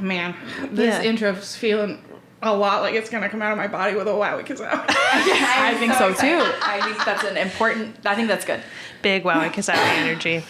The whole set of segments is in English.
Man, this intro's feeling a lot like it's going to come out of my body with a wowie kiss out. I think so too. I think that's an important, I think that's good. Big wowie kiss out energy.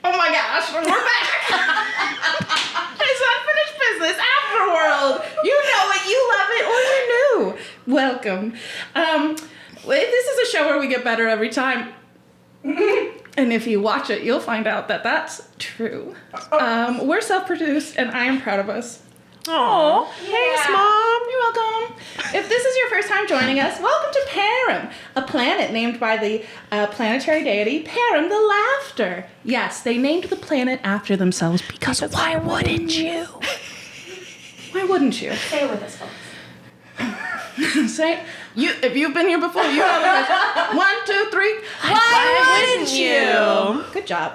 Oh my gosh, we're back! It's Unfinished Business Afterworld! You know it, you love it, or you're new. Welcome. This is a show where we get better every time. And if you watch it, you'll find out that that's true. We're self-produced, and I am proud of us. Oh, thanks, Mom. You're welcome. If this is your first time joining us, welcome to Param, a planet named by the planetary deity Param the Laughter. Yes, they named the planet after themselves because why wouldn't you? Why wouldn't you? Say it with us, folks. Say you if you've been here before, you know the first 1, 2, 3. Why wouldn't you? Good job.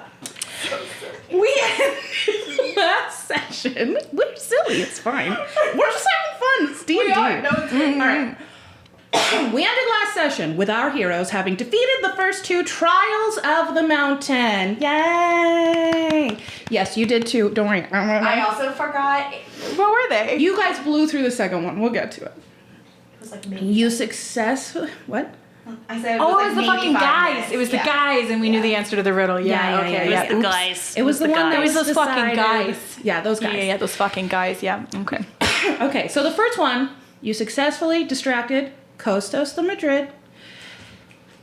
We ended last session. We're silly. It's fine. We're just having fun. It's D&D. We are. No, it's great. All right. We ended last session with our heroes having defeated the first 2 trials of the mountain. Yay! Yes, you did too. Don't worry. I also forgot. What were they? You guys blew through the second one. We'll get to it. It was like maybe. You successfully... What? I said It was the fucking guys. Minutes. It was the guys, and we knew the answer to the riddle. Yeah, Okay. yeah. The guys. It was the one that It was was those fucking decided- guys. Yeah, those guys. Yeah, those fucking guys. Yeah. Okay. Okay, so the first one, you successfully distracted Costos the Madrid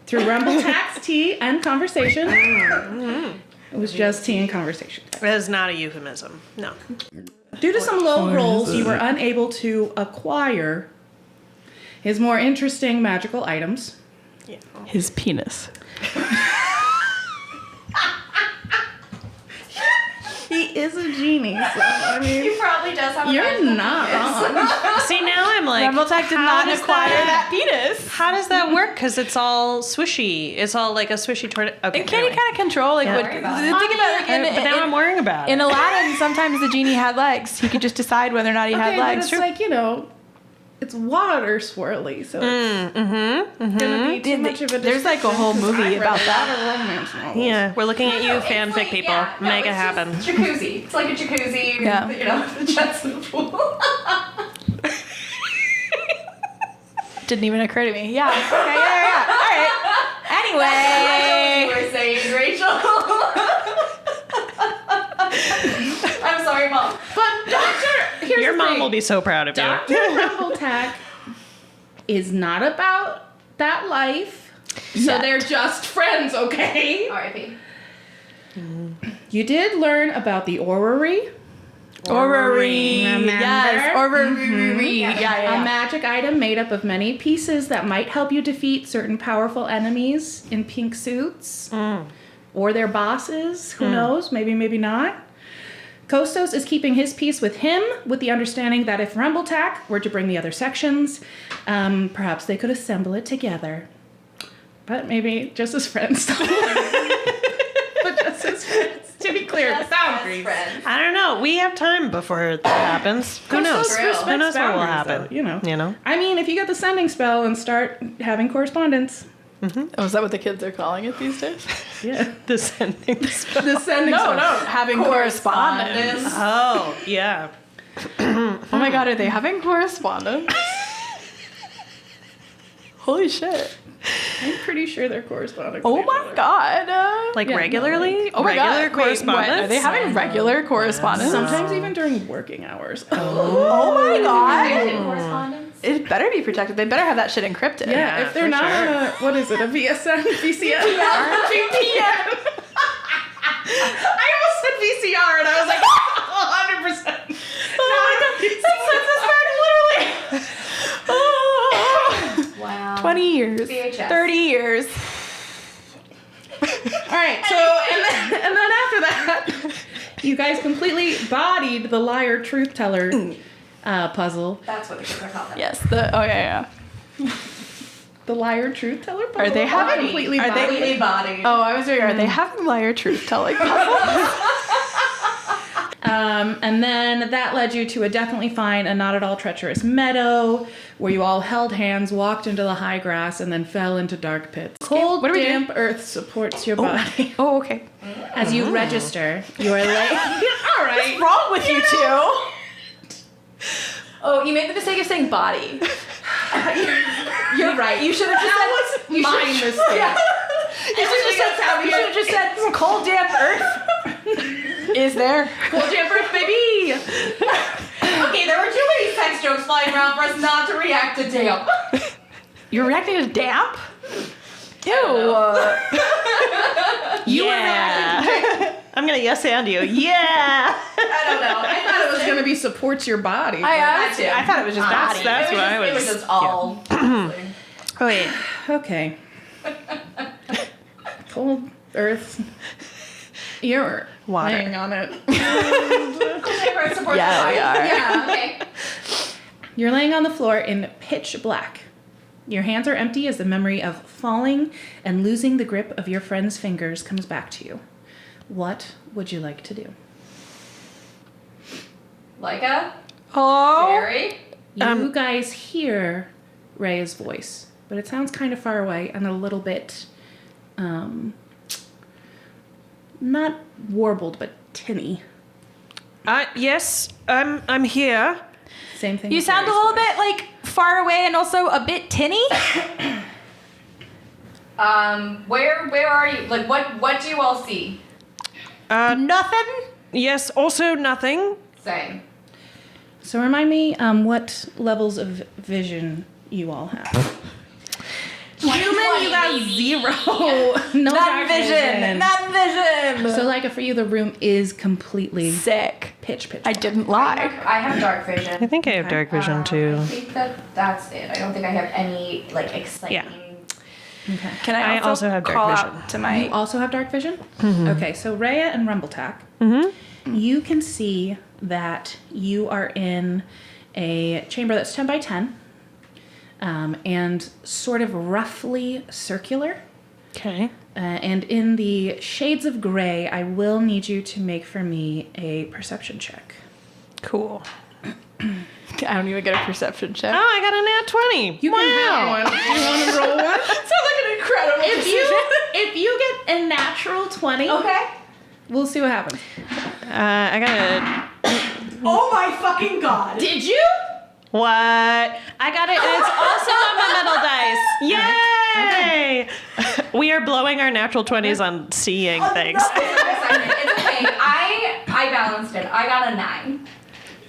through Rumbletack's tea and conversation. It was just tea and conversation. That is not a euphemism. No. Due to some low rolls, you were unable to acquire his more interesting magical items. Yeah. His penis. He is a genie, so I mean, He probably does have a you're magical not penis. wrong. See, now I'm like, Rumbletack did how not does acquire that penis. How does that work? Because it's all swishy. It's all like a swishy tornado. Okay, And can you anyway. kind of control like what? Worry about Think it. about like But now I'm worrying about in it. Aladdin, sometimes the genie had legs. He could just decide whether or not he had Okay, but legs. it's like, it's water swirly, so it's gonna be too much of a There's like a description, whole 'cause movie I've read about a that. lot of romance novels. Yeah, we're looking at you, It's fanfic like, people. yeah, no, Make it it's happen. just jacuzzi. It's like a jacuzzi. Yeah. The jets in the pool. Didn't even occur to me. Yeah. Okay. Yeah. All right. I Anyway. know what you were saying, Rachel. I'm sorry, Mom. But here's Your the mom thing. will be so proud of you. Dr. Rumbletack is not about that life. So Yet. they're just friends, okay? R.I.P. You did learn about the orrery, Orrery. Remember? Yes. Orrery. a magic item made up of many pieces that might help you defeat certain powerful enemies in pink suits. Or their bosses. Who knows? Maybe, maybe not. Kostos is keeping his piece with him, with the understanding that if Rumbletack were to bring the other sections, perhaps they could assemble it together. But maybe just as friends. But just as friends. To be clear, Just boundaries. as friends. I don't know. We have time before that happens. Who knows? True. Who knows what will Boundaries, happen? though, You know? I mean, if you get the sending spell and start having correspondence. Oh, is that what the kids are calling it these days? Yeah. The sending spell. The sending No, spell. no, having correspondence. Oh, yeah. Oh my god, are they having correspondence? Holy shit. I'm pretty sure they're corresponding. Oh with each my other. god. Like Yeah, no, regularly? Oh my Regular god. Wait, correspondence? what? Are they having regular correspondence? Sometimes even during working hours. Oh my god. Correspondence. It better be protected. They better have that shit encrypted. Yeah, if they're for not sure. on a, what is it, a VSN? VCN? VPN. I almost said VCR and I was like, 100%. Wow. 20 years. VHS. 30 years. All right, so, and then after that, you guys completely bodied the liar truth teller puzzle. That's what the kids are calling it. Yes. Oh yeah. The liar truth teller puzzle. Are they having completely are they Completely bodied. Oh, I was wondering, are they having liar truth telling puzzles? And then that led you to a definitely fine and not at all treacherous meadow where you all held hands, walked into the high grass, and then fell into dark pits. Cold, What do we do? damp earth supports your body. Oh, okay. As you register, you are like, all right. What's wrong with you two? Oh, you made the mistake of saying body. You're right. You should have just That said was my mistake. Yeah. You should have just said cold damp earth. Is there? Cold damp earth, baby. Okay, there were too many sex jokes flying around for us not to react to damp. You're reacting to damp? Ew. You were reacting. I'm gonna yes and you. Yeah. I don't know. I thought it was going to be supports your body. I thought it was just That's body. that's what I was. It was just all. Oh wait. Okay. Cold earth. You're Water. laying on it. Yeah, we are. Yeah, okay. You're laying on the floor in pitch black. Your hands are empty as the memory of falling and losing the grip of your friend's fingers comes back to you. What would you like to do? Laiika? Hello? Barry? You guys hear Rhea's voice, but it sounds kind of far away and a little bit, not warbled, but tinny. Yes, I'm here. Same thing. You as sound a Rhea's little voice. bit like far away and also a bit tinny. Where are you? Like, what do you all see? Nothing. Yes, also nothing. Same. So remind me what levels of vision you all have. Human, you got 0. No dark vision. None vision. So, like, for you, the room is completely Sick. pitch. I didn't lie. I have dark vision. I think I have dark vision too. I think that's it. I don't think I have any, like, exciting... Okay. Can I also have dark call vision. out to You my... also have dark vision? Okay, so Rhea and Rumbletack, you can see that you are in a chamber that's 10 by 10 and sort of roughly circular. Okay. And in the shades of gray, I will need you to make for me a perception check. Cool. I don't even get a perception check. Oh, I got a nat 20. You can have one. Do you want to roll one? Sounds like an incredible If you get a natural 20, Okay. we'll see what happens. I got a Oh my fucking god. Did you? what? I got it, and it's also on my metal dice. Yay! We are blowing our natural 20s on seeing things. It's okay. I balanced it. I got a 9.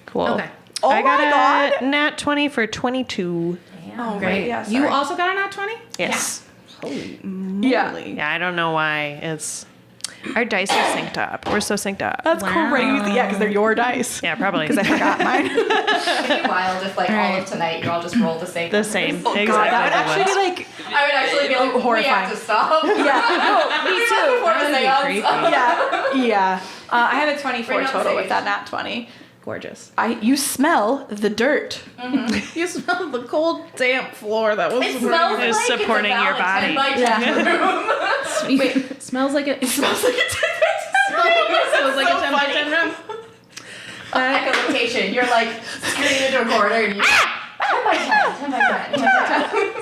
Cool. Okay. Oh I got my a nat 20 for 22. Oh, Great. Yeah, You sorry. also got a nat 20? Yes. Holy Yeah. moly. Yeah, I don't know why. It's our dice are synced up. We're so synced up. That's Wow. crazy. Yeah, because they're your dice. Yeah, probably. Because I forgot mine. It'd be wild if, like, all Alright. of tonight you all just roll the same. The same. Oh, Exactly. God, that would what it actually was. be like... I would actually be like, Horrifying. we have to stop. Yeah, no, me too. Before the That'd be seance. creepy. Yeah. I have a 24 Bring up total with sage. that nat 20. Gorgeous. You smell the dirt. You smell the cold, damp floor that was It smells Is like supporting it's your about a 10 body. by 10 room. Wait, it smells like it. smells like a 10 smells like a 10 by 10 room. Echolocation. You're like screaming into a corner and you 10 by 10, 10 by 10, 10 by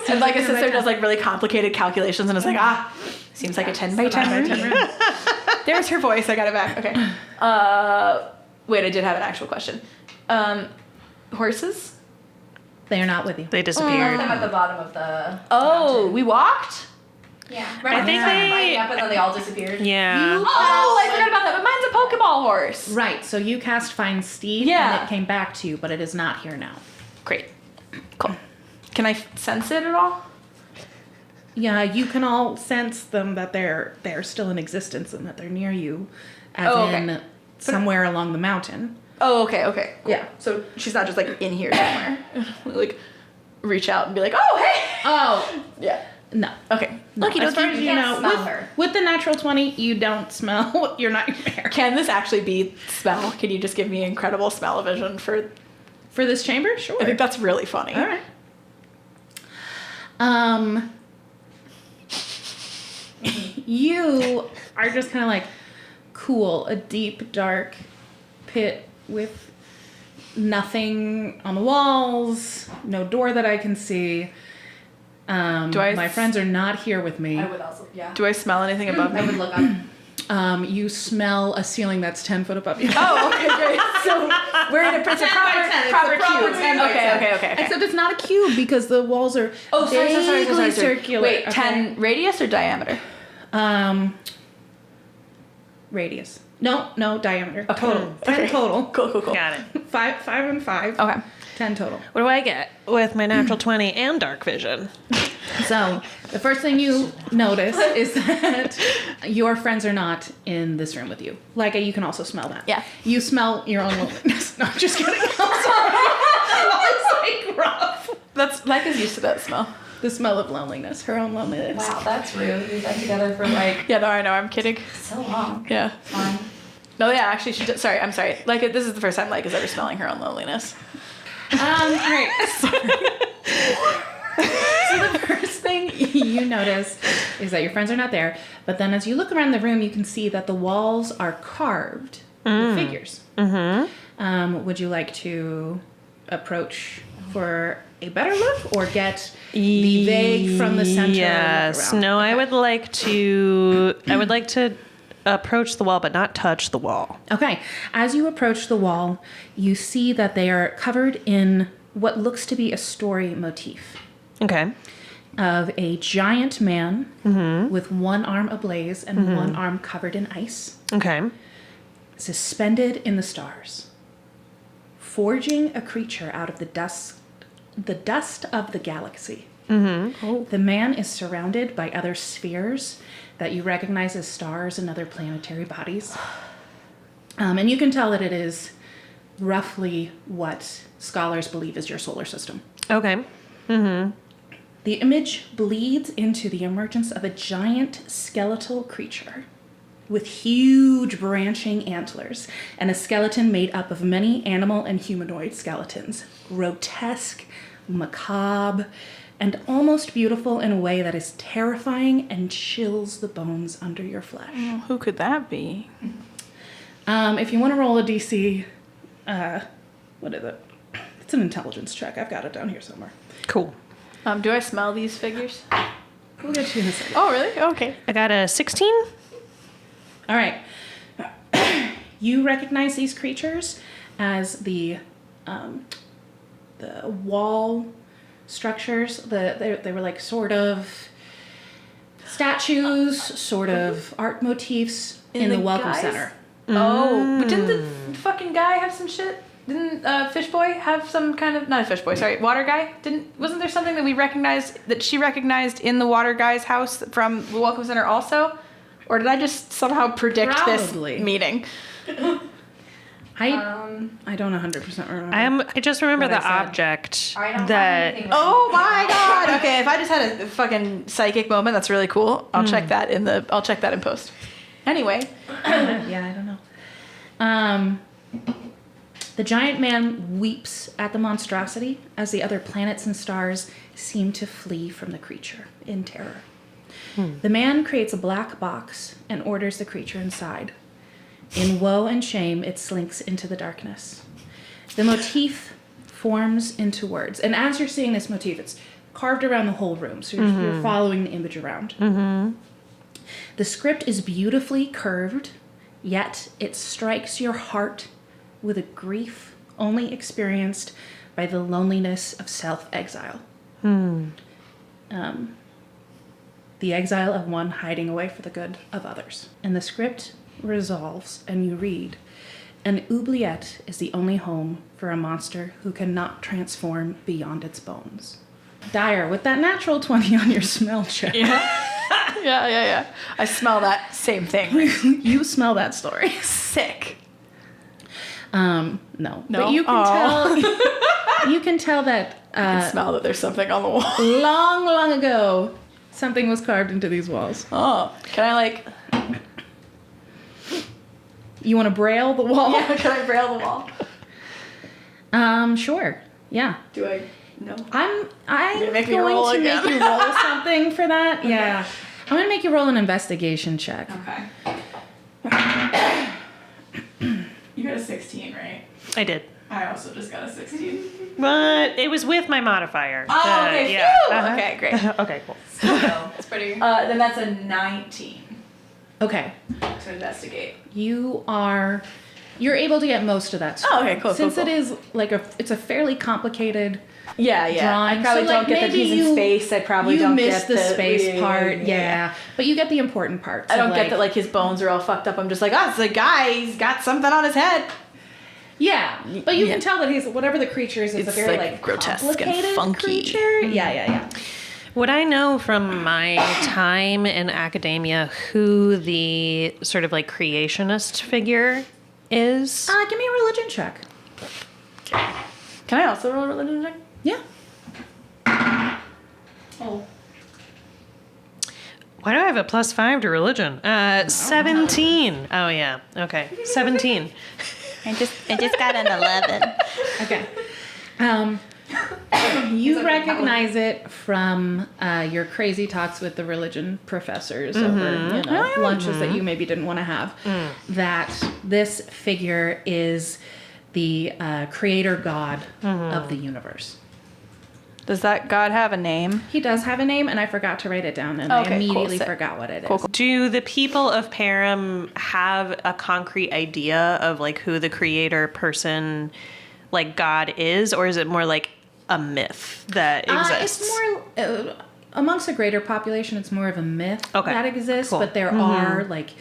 10. And like a sister does like really complicated calculations and is like, seems like a 10 by 10 room. There's her voice. I got it back. Okay. Wait, I did have an actual question. Horses? They are not with you. They I'm disappeared. at the bottom of the Oh, mountain. we walked? Yeah. I think they- up and then they all disappeared. Yeah. Oh, I forgot about that. But mine's a Pokeball horse. Right, so you cast Find Steed Yeah. and it came back to you, but it is not here now. Great. Cool. Can I sense it at all? Yeah, you can all sense them that they're still in existence and that they're near you, as Oh, okay. in somewhere along the mountain. Oh, okay. Cool. Yeah. So she's not just like in here somewhere. Like reach out and be like, oh, hey. Oh, Yeah. no. Okay. No, Okie as far dokie. as You you can't know, smell with, her. with the natural 20, you don't smell your nightmare. Can this actually be smell? Can you just give me incredible smell-o-vision for... For this chamber? Sure. I think that's really funny. All right. You are just kind of like, cool, a deep, dark pit with nothing on the walls, no door that I can see. My friends are not here with me. I would also, yeah. Do I smell anything above I me? would look up. You smell a ceiling that's 10 foot above you. Oh, okay, great. So we're in a proper 10 by 10. cube. It's a proper 10 by 10. Okay. Except it's not a cube because the walls are vaguely circular. Wait, Okay. 10 radius or diameter? Radius. No, diameter. Okay. Total. 10 total. Cool. Got it. 5 and 5. Okay. 10 total. What do I get with my natural 20 and dark vision? So the first thing you notice is that your friends are not in this room with you. Laiika, you can also smell that. Yeah. You smell your own loneliness. No, I'm just kidding. I'm sorry. It's like rough. That's Laika's used to that smell. The smell of loneliness. Her own loneliness. Wow, that's rude. We've been together for like Yeah, no, I know. I'm kidding. so long. Yeah. Fine. No, yeah, actually, she did. Sorry, I'm sorry. Laika, this is the first time Laika's ever smelling her own loneliness. All right. So the first thing you notice is that your friends are not there. But then as you look around the room, you can see that the walls are carved with figures. Mm-hmm. Would you like to approach for a better look or get the vague from the center? Yes. Around? No, I would like to approach the wall but not touch the wall. Okay. As you approach the wall, you see that they are covered in what looks to be a story motif Okay. of a giant man with one arm ablaze and one arm covered in ice, Okay. suspended in the stars, forging a creature out of the dust of the galaxy. The man is surrounded by other spheres that you recognize as stars and other planetary bodies. And you can tell that it is roughly what scholars believe is your solar system. Okay. The image bleeds into the emergence of a giant skeletal creature with huge branching antlers and a skeleton made up of many animal and humanoid skeletons. Grotesque, macabre, and almost beautiful in a way that is terrifying and chills the bones under your flesh. Oh, who could that be? If you want to roll a DC, what is it? It's an intelligence check. I've got it down here somewhere. Cool. Do I smell these figures? We'll get you in a second. Oh, really? Okay. I got a 16. All right. You recognize these creatures as the wall structures. They were like sort of statues, sort of art motifs in the Welcome guys? Center. Oh, but didn't the fucking guy have some shit? Didn't Fish Boy have some kind of, not a Fish Boy, sorry, Water Guy? Wasn't there something that she recognized in the Water Guy's house from the Welcome Center also? Or did I just somehow predict Probably. this meeting? I don't 100% remember. I just remember What I the said. object I don't have that. anything. Oh my god! Okay, if I just had a fucking psychic moment, that's really cool. I'll check that in post. Anyway. Yeah, I don't know. The giant man weeps at the monstrosity as the other planets and stars seem to flee from the creature in terror. The man creates a black box and orders the creature inside. In woe and shame, it slinks into the darkness. The motif forms into words. And as you're seeing this motif, it's carved around the whole room. So you're following the image around. The script is beautifully curved, yet it strikes your heart with a grief only experienced by the loneliness of self-exile. The exile of one hiding away for the good of others. And the script resolves, and you read, an oubliette is the only home for a monster who cannot transform beyond its bones. Dyer, with that natural 20 on your smell check. Yeah. I smell that same thing. You smell that story. Sick. No. No? But you can tell you can tell that I can smell that there's something on the wall. long ago something was carved into these walls. Oh, can I You want to braille the wall? Yeah, can I braille the wall? Sure. Yeah. Do I? No. I'm gonna make me going roll to again. make you roll something for that. Yeah. I'm going to make you roll an investigation check. Okay. You got a 16, right? I did. I also just got a 16. But it was with my modifier. Oh, okay. Yeah. Phew! Uh-huh. Okay, great. Okay, cool. So it's pretty. Then that's a 19 Okay. to investigate. You're able to get most of that. Oh, okay, cool. Since cool. it is it's a fairly complicated Yeah. drawing. I probably So, don't get that maybe he's in space. I probably you don't missed get the space part. Yeah. But you get the important parts. I don't of, get that like his bones are all fucked up. I'm just like, oh, it's a guy. He's got something on his head. Yeah, but you can tell that he's whatever the creature is. It's a very like grotesque and complicated funky. creature. Yeah. Would I know from my time in academia who the sort of like creationist figure is? Give me a religion check. Can I also roll a religion check? Yeah. Oh. Why do I have a +5 to religion? 17. Oh yeah. Okay. 17. I just got an 11. Okay. You recognize it from your crazy talks with the religion professors over lunches that you maybe didn't want to have. That this figure is the creator god of the universe. Does that god have a name? He does have a name, and I forgot to write it down, and Okay, I immediately cool, sick. forgot what it is. Cool. Do the people of Param have a concrete idea of like who the creator person, like God is, or is it more like a myth that exists? It's more amongst a greater population. It's more of a myth Okay, that exists, cool. but there are like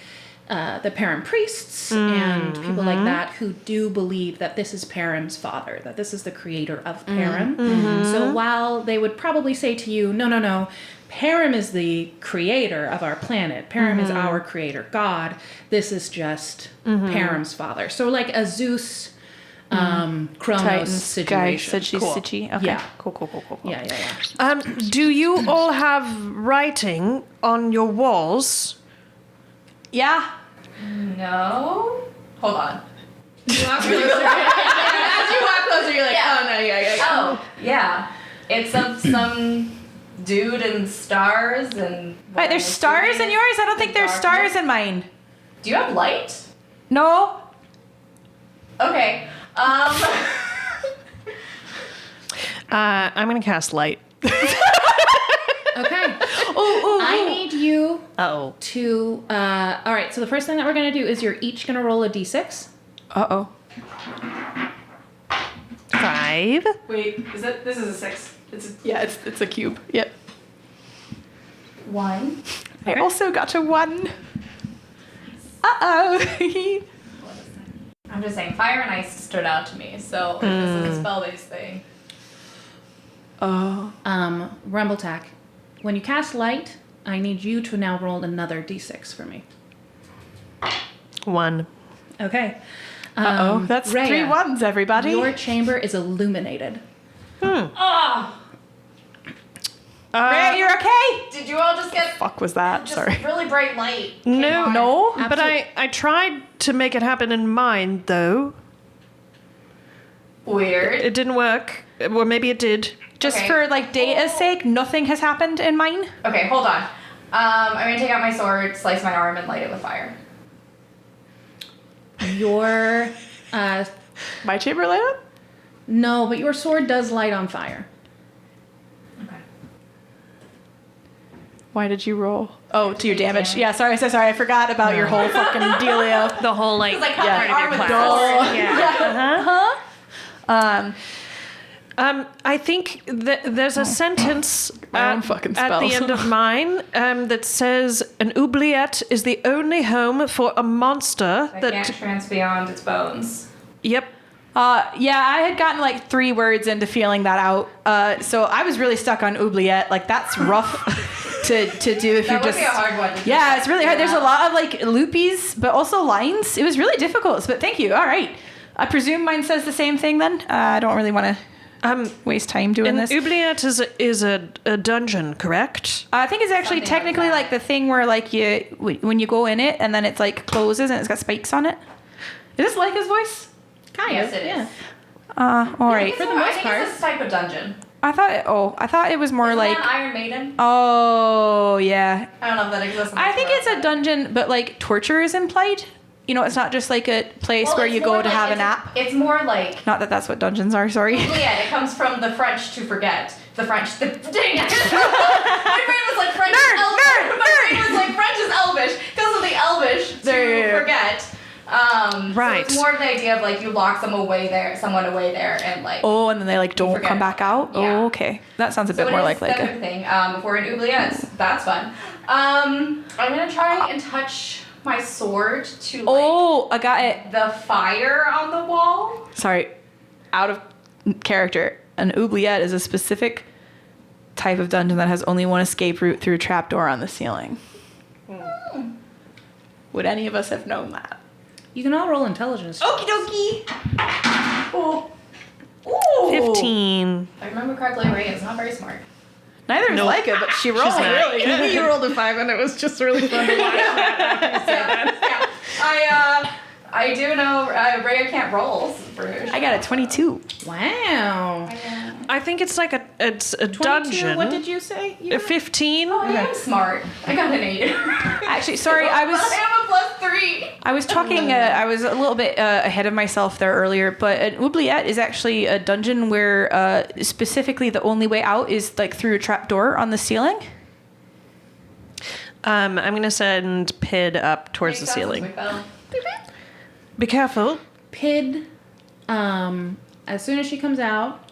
the Param priests and people like that who do believe that this is Param's father, that this is the creator of Param. So while they would probably say to you, no, Param is the creator of our planet. Param is our creator god. This is just Param's father. So like a Zeus, Kronos Titan situation. Sitchy. Okay. Yeah. Cool. Yeah. Do you all have writing on your walls? Yeah. No. Hold on. You walk closer. As you walk closer, you're like, oh no, yeah. Oh, yeah. It's of some dude and stars and. Wait, there's stars in yours? I don't think there's stars in mine. Do you have light? No. Okay. I'm gonna cast light. Okay. I need you Oh. to. All right. So the first thing that we're gonna do is you're each gonna roll a d6. Uh-oh. 5. Wait, this is a 6. It's a cube. Yep. 1. I also got a 1. Uh-oh. I'm just saying, fire and ice stood out to me, so this is a spell-based thing. Oh. Rumbletack. When you cast light, I need you to now roll another d6 for me. 1. Okay. Uh-oh. That's Rhea, 3 1s, everybody. Your chamber is illuminated. Oh! Rhea, you're okay? Did you all just get Fuck was that? just Sorry. really bright light? No. No? But I tried to make it happen in mine, though. Weird. It didn't work. Or maybe it did. Just Okay. for like data's sake, nothing has happened in mine. Okay, hold on. I'm gonna take out my sword, slice my arm, and light it with fire. Your My chamber lit up? no, but your sword does light on fire. Okay. Why did you roll? Oh, to your take damage. damage. Yeah, sorry. I forgot about your whole fucking dealio. The whole like, Because I cut Yeah. my arm with a class. sword. Yeah. Huh? I think that there's a sentence My own at, fucking at the spells. end of mine that says, "An oubliette is the only home for a monster I that." can't trance beyond its bones. Yep. Yeah, I had gotten like 3 words into feeling that out. So I was really stuck on oubliette. Like that's rough to do if That you're would just. be a hard one. To Yeah, it's really hard. There's a Yeah. lot of like loopies, but also lines. It was really difficult. But thank you. All right. I presume mine says the same thing then. I don't really want to waste time doing An this. oubliette is a dungeon, correct? I think it's actually Something like technically that. like the thing where like when you go in it and then it's like closes and it's got spikes on it. Is this Laiika's voice? Kind Yes, of. it is. Yeah. All right. For the I most think part. it's a type of dungeon. I thought it was more Isn't like. that Iron Maiden? Oh yeah. I don't know if that exists. In I this think world, it's a but- dungeon, but like torture is implied. You know, it's not just like a place Well, where it's you more go to like- have a it's- nap. It's more like. Not that that's what dungeons are. Sorry. Yeah, it comes from the French to forget. The French. Dang it! My brain was like French is Elvish. My brain was like French is Elvish because of the Elvish to forget. Right. So it's more of the idea of like you lock someone away there, and like. Oh, and then they like don't forget come back out. Yeah. Oh, okay. That sounds a So bit it more is like that a. kind of thing. If we're in oubliettes, that's fun. I'm gonna try and touch my sword to like Oh, I got it. the fire on the wall. Sorry, out of character. An oubliette is a specific type of dungeon that has only one escape route through a trapdoor on the ceiling. Would any of us have known that? You can all roll intelligence. Okie dokie. Oh. Ooh. 15. If I remember correctly, Rhea is not very smart. Neither is Nope. Laiika, but she rolled She's not. really good. You rolled a 5 and it was just really fun to watch that. Yeah. I do know Rhea can't roll. I got a 22. Wow. I think it's like it's a 22, dungeon. what did you say? A 15? Oh, I am smart. I got an 8. Actually, sorry, I was have a +3. I was talking. I was a little bit ahead of myself there earlier. But an oubliette is actually a dungeon where specifically the only way out is like through a trapdoor on the ceiling. I'm gonna send Pid up towards the ceiling. Be careful. Pid, as soon as she comes out,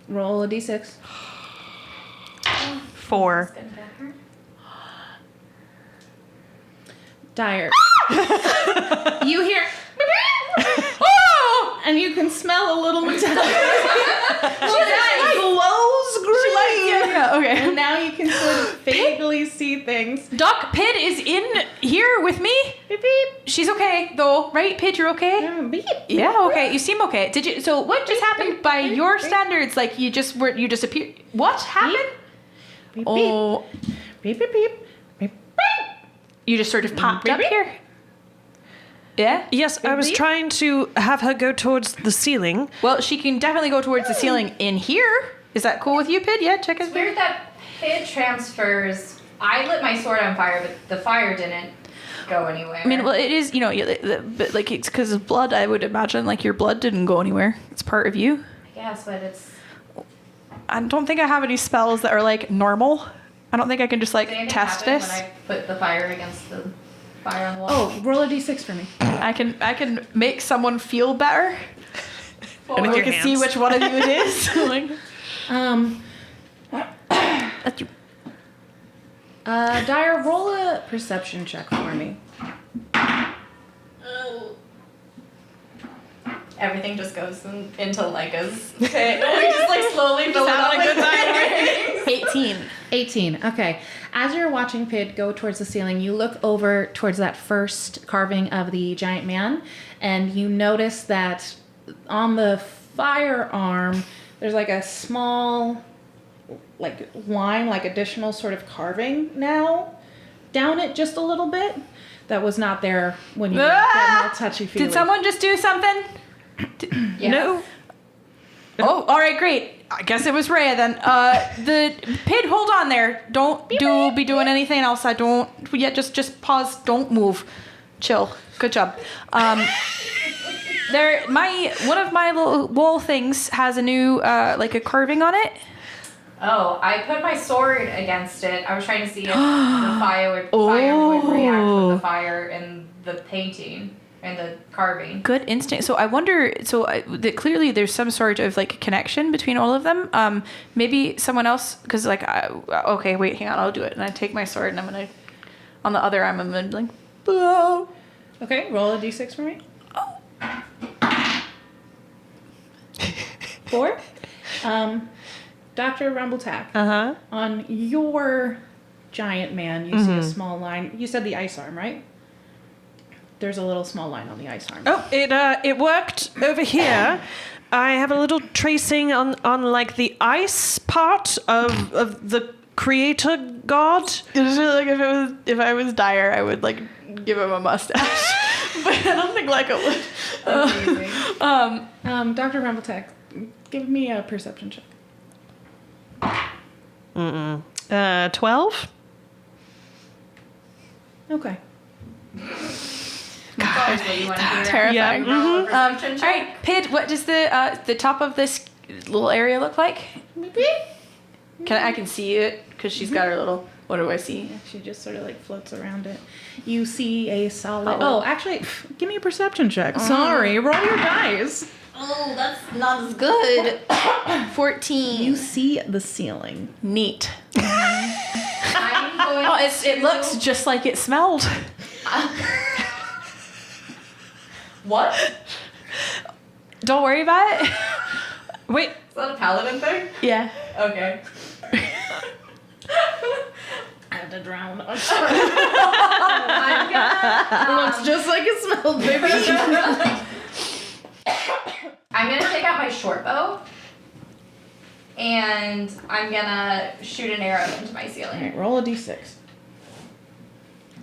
roll a d6. 4. Dire. You hear, oh, and you can smell a little metallic. Glows green. Yeah, okay. And now you can sort of vaguely see things. Doc, Pid is in here with me. Beep beep. She's okay though, right? Pid, you're okay? Beep. Yeah, okay. You seem okay. Did you? So what just happened by your standards? Like you disappeared. What happened? Beep, Oh, beep, beep, beep, beep, beep. you just sort of popped Beep, up beep. here. Yeah. Yes, I was Beep. trying to have her go towards the ceiling. Well, she can definitely go towards the ceiling in here. Is that cool with you, Pid? Yeah, check It's it. weird that Pid transfers. I lit my sword on fire, but the fire didn't go anywhere. I mean, well, it is, but like it's because of blood. I would imagine like your blood didn't go anywhere. It's part of you. I guess, but it's. I don't think I have any spells that are like normal. I don't think I can just like Did anything test happen this. when I put the fire against the fire on the wall? Oh, roll a d6 for me. I can make someone feel better. Well, with We your can see hands. which one of you it is. Like, That's you. Dire, roll a perception check for me. everything just goes into Laiika's pit. We just like slowly fill it up with things. 18. 18. Okay. As you're watching Pid go towards the ceiling, you look over towards that first carving of the giant man, and you notice that on the firearm, there's like a small, like line, like additional sort of carving now down it just a little bit. That was not there when you were getting all touchy-feely. Did someone just do something? Yes. No. Oh, all right, great. I guess it was Rhea then. The Pid, hold on there. Don't be doing anything else. I don't. Yeah, just pause. Don't move. Chill. Good job. One of my little wall things has a new like a carving on it. Oh, I put my sword against it. I was trying to see if the fire would react with the fire in the painting and the carving. Good instinct. So I wonder. That clearly there's some sort of like connection between all of them. Maybe someone else, because like, okay, wait, hang on, I'll do it. And I take my sword and I'm gonna, on the other arm, I'm gonna like, oh. Okay, roll a d6 for me. 4. Dr. Rumbletack. Uh-huh. On your giant man, you see a small line. You said the ice arm, right? There's a little small line on the ice arm. Oh, it worked over here. I have a little tracing on like the ice part of the creator god. It's really like if I was Dire, I would like give him a mustache, but I don't think like it would. Amazing. Dr. Rumbletack, give me a perception check. Mm-mm. 12? Okay. God, what you want to hear. Terrifying. Yeah. Roll a Mhm. All perception check. right, Pid, what does the top of this little area look like? I can see it because she's got her little. What do I see? Yeah, she just sort of like floats around it. You see a solid. Oh. Oh, actually, give me a perception check. Sorry, roll your dice. Oh, that's not as good. 14. You see the ceiling. Neat. I'm going Oh, it looks just like it smelled. What? Don't worry about it. Wait. Is that a paladin thing? Yeah. Okay. I had to drown. I'm gonna. Looks just like it smelled, baby. I'm gonna take out my short bow. And I'm gonna shoot an arrow into my ceiling. Alright, roll a d6.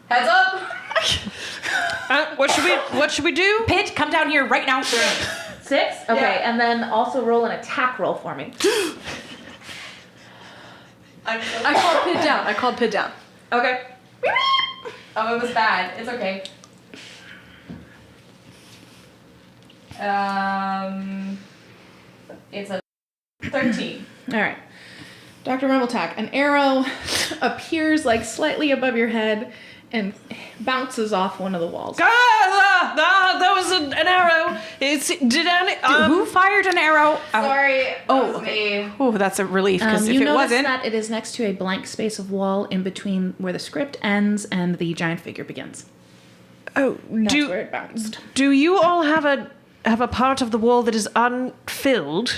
Heads up! What should we do? Pid, come down here right now. 6? Okay, Yeah. and then also roll an attack roll for me. I'm so I called Pid down. Okay. Oh, it was bad. It's okay. It's a 13. Alright. Dr. Rumbletack, an arrow appears like slightly above your head and bounces off one of the walls. That was an arrow. Who fired an arrow? Sorry. That Oh, was okay. me. Oh, that's a relief because You if it notice wasn't, that it is next to a blank space of wall in between where the script ends and the giant figure begins. Oh, That's where it bounced. do you all have a part of the wall that is unfilled?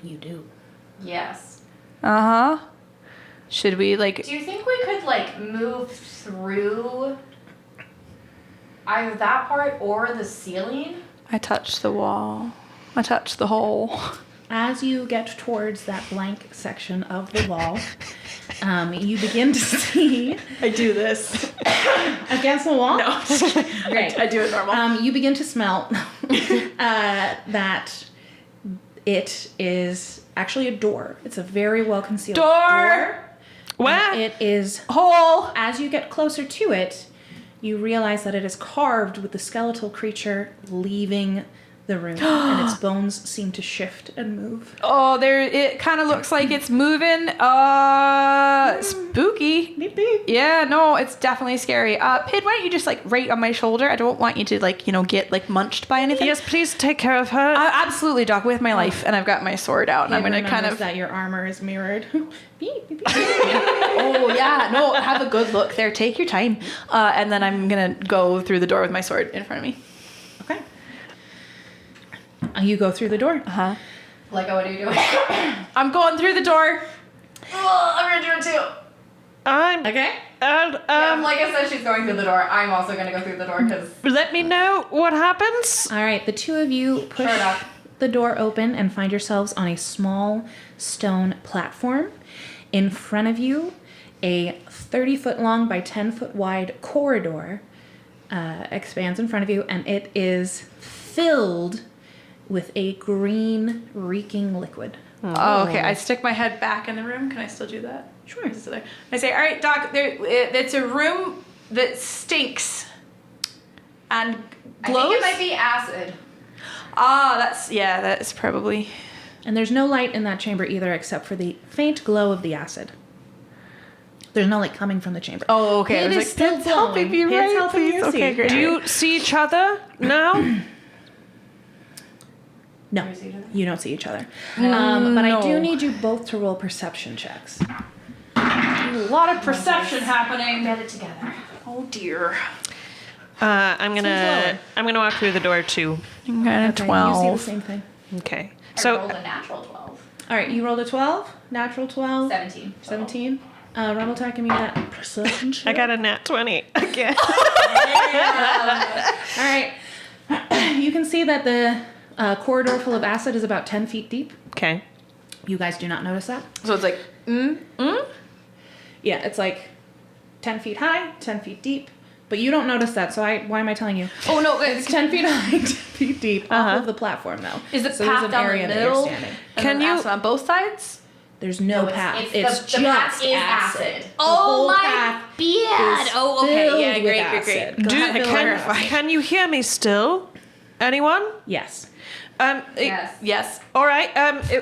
You do. Yes. should we like? Do you think we could, like, move through either that part or the ceiling? I touched the wall. I touched the hole. As you get towards that blank section of the wall, you begin to see I do this. against the wall. No, Great. I do it normal. You begin to smell that it is actually a door. It's a very well concealed Door. Where? It is. Hole. As you get closer to it, you realize that it is carved with the skeletal creature leaving the room, and its bones seem to shift and move. Oh, there. It kind of looks like it's moving. Spooky. Beep, beep. Yeah, no, it's definitely scary. Pid, why don't you just like right on my shoulder? I don't want you to like, get like munched by anything. Yes, please take care of her. Absolutely, Doc, with my life, and I've got my sword out, and I'm gonna kind of. that your armor is mirrored. Beep, beep, beep. Oh yeah, no, have a good look there. Take your time, and then I'm gonna go through the door with my sword in front of me. Okay. You go through the door. Huh? Like, what are you doing? I'm going through the door. Oh, I'm gonna do it too. I'm Okay. Yeah, like I said, she's going through the door. I'm also gonna go through the door because. let me know what happens. All right. The two of you push Sure enough. the door open and find yourselves on a small stone platform. In front of you, a 30-foot long by 10-foot wide corridor expands in front of you, and it is filled with a green, reeking liquid. Oh, okay. I stick my head back in the room. Can I still do that? Sure. Is it there? I say, all right, Doc. It's a room that stinks and glows. I think it might be acid. That's probably. And there's no light in that chamber either, except for the faint glow of the acid. There's no light coming from the chamber. Oh, okay. It I was is like, still Pid's helping me, glowing. Pid's right? helping Please. you Okay, see. great. Do you see each other now? No, You see each other? you don't see each other. But I do no. need you both to roll perception checks. A lot of perception happening. Get it together. Oh dear. I'm lower. gonna walk through the door too. I'm Okay, kind of You see 12. the same thing. Okay. I rolled So a natural 12. All right, you rolled a 12, natural 12, 17. 17. Rumbletack, give me that perception check. I got a nat 20 again. All right. You can see that the corridor full of acid is about 10 feet deep. Okay. You guys do not notice that. So it's like, Yeah, it's like 10 feet high, 10 feet deep. But you don't notice that, so why am I telling you? oh no, It's 10 feet high, 10 feet deep off of the platform, though. Is it so there's path an down area the that you're middle? standing. And Can then you- acid on both sides? There's no path. It's the just path is acid. acid. The whole path beard. is Oh, okay. filled Yeah, with great. acid. Do, Filled with acid. can you hear me still? Anyone? Yes. Yes. Yes. All right.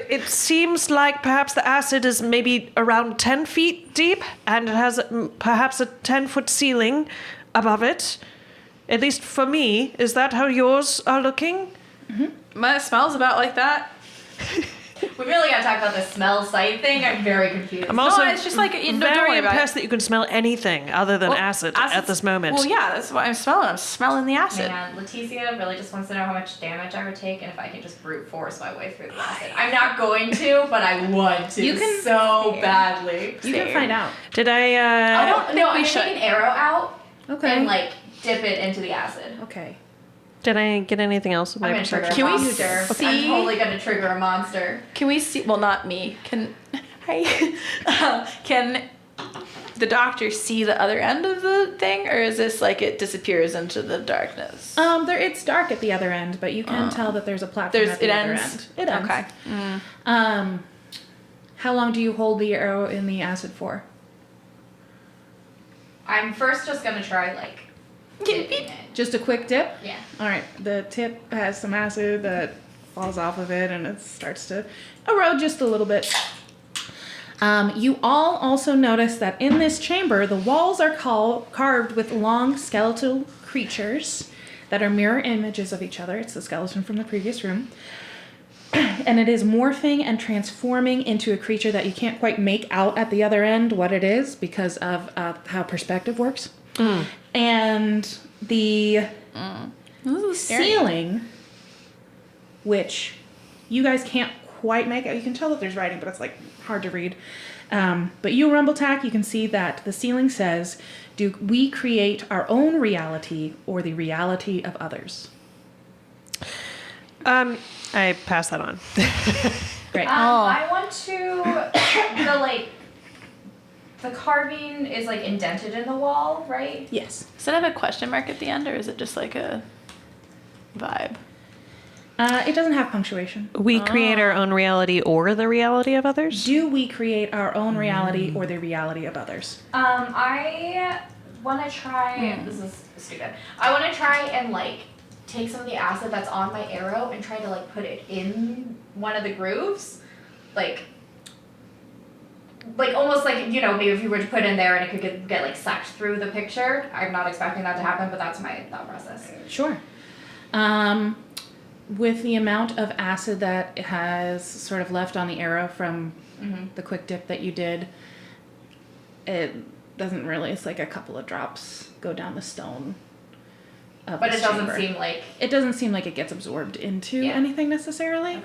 It seems like perhaps the acid is maybe around 10 feet deep, and it has perhaps a 10-foot ceiling above it. At least for me. Is that how yours are looking? My smells about like that. We really gotta talk about the smell sight thing. I'm very confused. I'm also it's just like don't very worry about impressed it. that you can smell anything other than acid at acid's- this moment. Well, yeah, that's what I'm smelling. I'm smelling the acid. Man, Leticia really just wants to know how much damage I would take and if I can just brute force my way through the acid. I'm not going to, but I want to. You can- so badly. You can find out. Did I? I don't think know. we I'm should. take an arrow out Okay. and like dip it into the acid. Okay. Did I get anything else with my I'm gonna trigger perception? a Can we monster. see- I'm totally gonna trigger a monster. Can we see? Well, not me. Can can the doctor see the other end of the thing, or is this like it disappears into the darkness? It's dark at the other end, but you can tell that there's a platform at the other end. It ends. Okay. How long do you hold the arrow in the acid for? I'm first just gonna try like dipping it. Just a quick dip? Yeah. All right. The tip has some acid that falls off of it, and it starts to erode just a little bit. You all also notice that in this chamber, the walls are carved with long skeletal creatures that are mirror images of each other. It's the skeleton from the previous room. And it is morphing and transforming into a creature that you can't quite make out at the other end what it is because of how perspective works. And the ceiling, which you guys can't quite make out. You can tell that there's writing, but it's like hard to read. But you, Rumbletack, you can see that the ceiling says, "Do we create our own reality or the reality of others?" I pass that on. Great. I want to the carving is like indented in the wall, right? Yes. Does it have a question mark at the end, or is it just like a vibe? It doesn't have punctuation. We create our own reality or the reality of others? Do we create our own reality or the reality of others? I want to try. This is stupid. I want to try and like take some of the acid that's on my arrow and try to like put it in one of the grooves, like almost like, you know, maybe if you were to put in there and it could get like sucked through the picture. I'm not expecting that to happen, but that's my thought process. Sure. With the amount of acid that has sort of left on the arrow from the quick dip that you did, it doesn't really, it's like a couple of drops go down the stone. But it doesn't seem like... It doesn't seem like it gets absorbed into anything necessarily.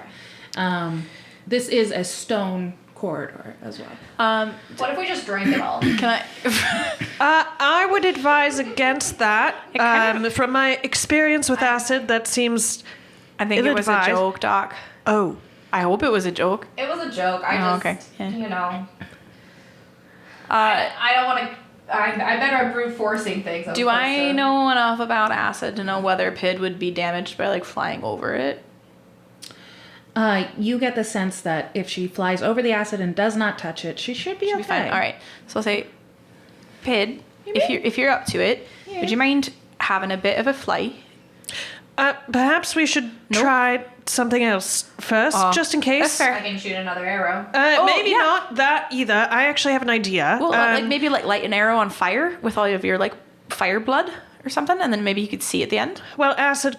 Okay. This is a stone corridor as well. What if we just drank it all? Can I? I would advise against that. From my experience with acid, that seems... I think it was a ill-advised. joke, Doc. Oh. I hope it was a joke. It was a joke. I just, okay. Yeah. you know... I don't want to... I better at brute forcing things. Do I know enough about acid to know whether Pid would be damaged by like flying over it? You get the sense that if she flies over the acid and does not touch it, she should be okay. Be fine. All right. So I'll say, Pid, if you're up to it, would you mind having a bit of a fly? Perhaps we should try something else first, just in case. That's fair. I can shoot another arrow. Maybe not that either. I actually have an idea. Well, like maybe like light an arrow on fire with all of your like fire blood or something, and then maybe you could see at the end. Well, acid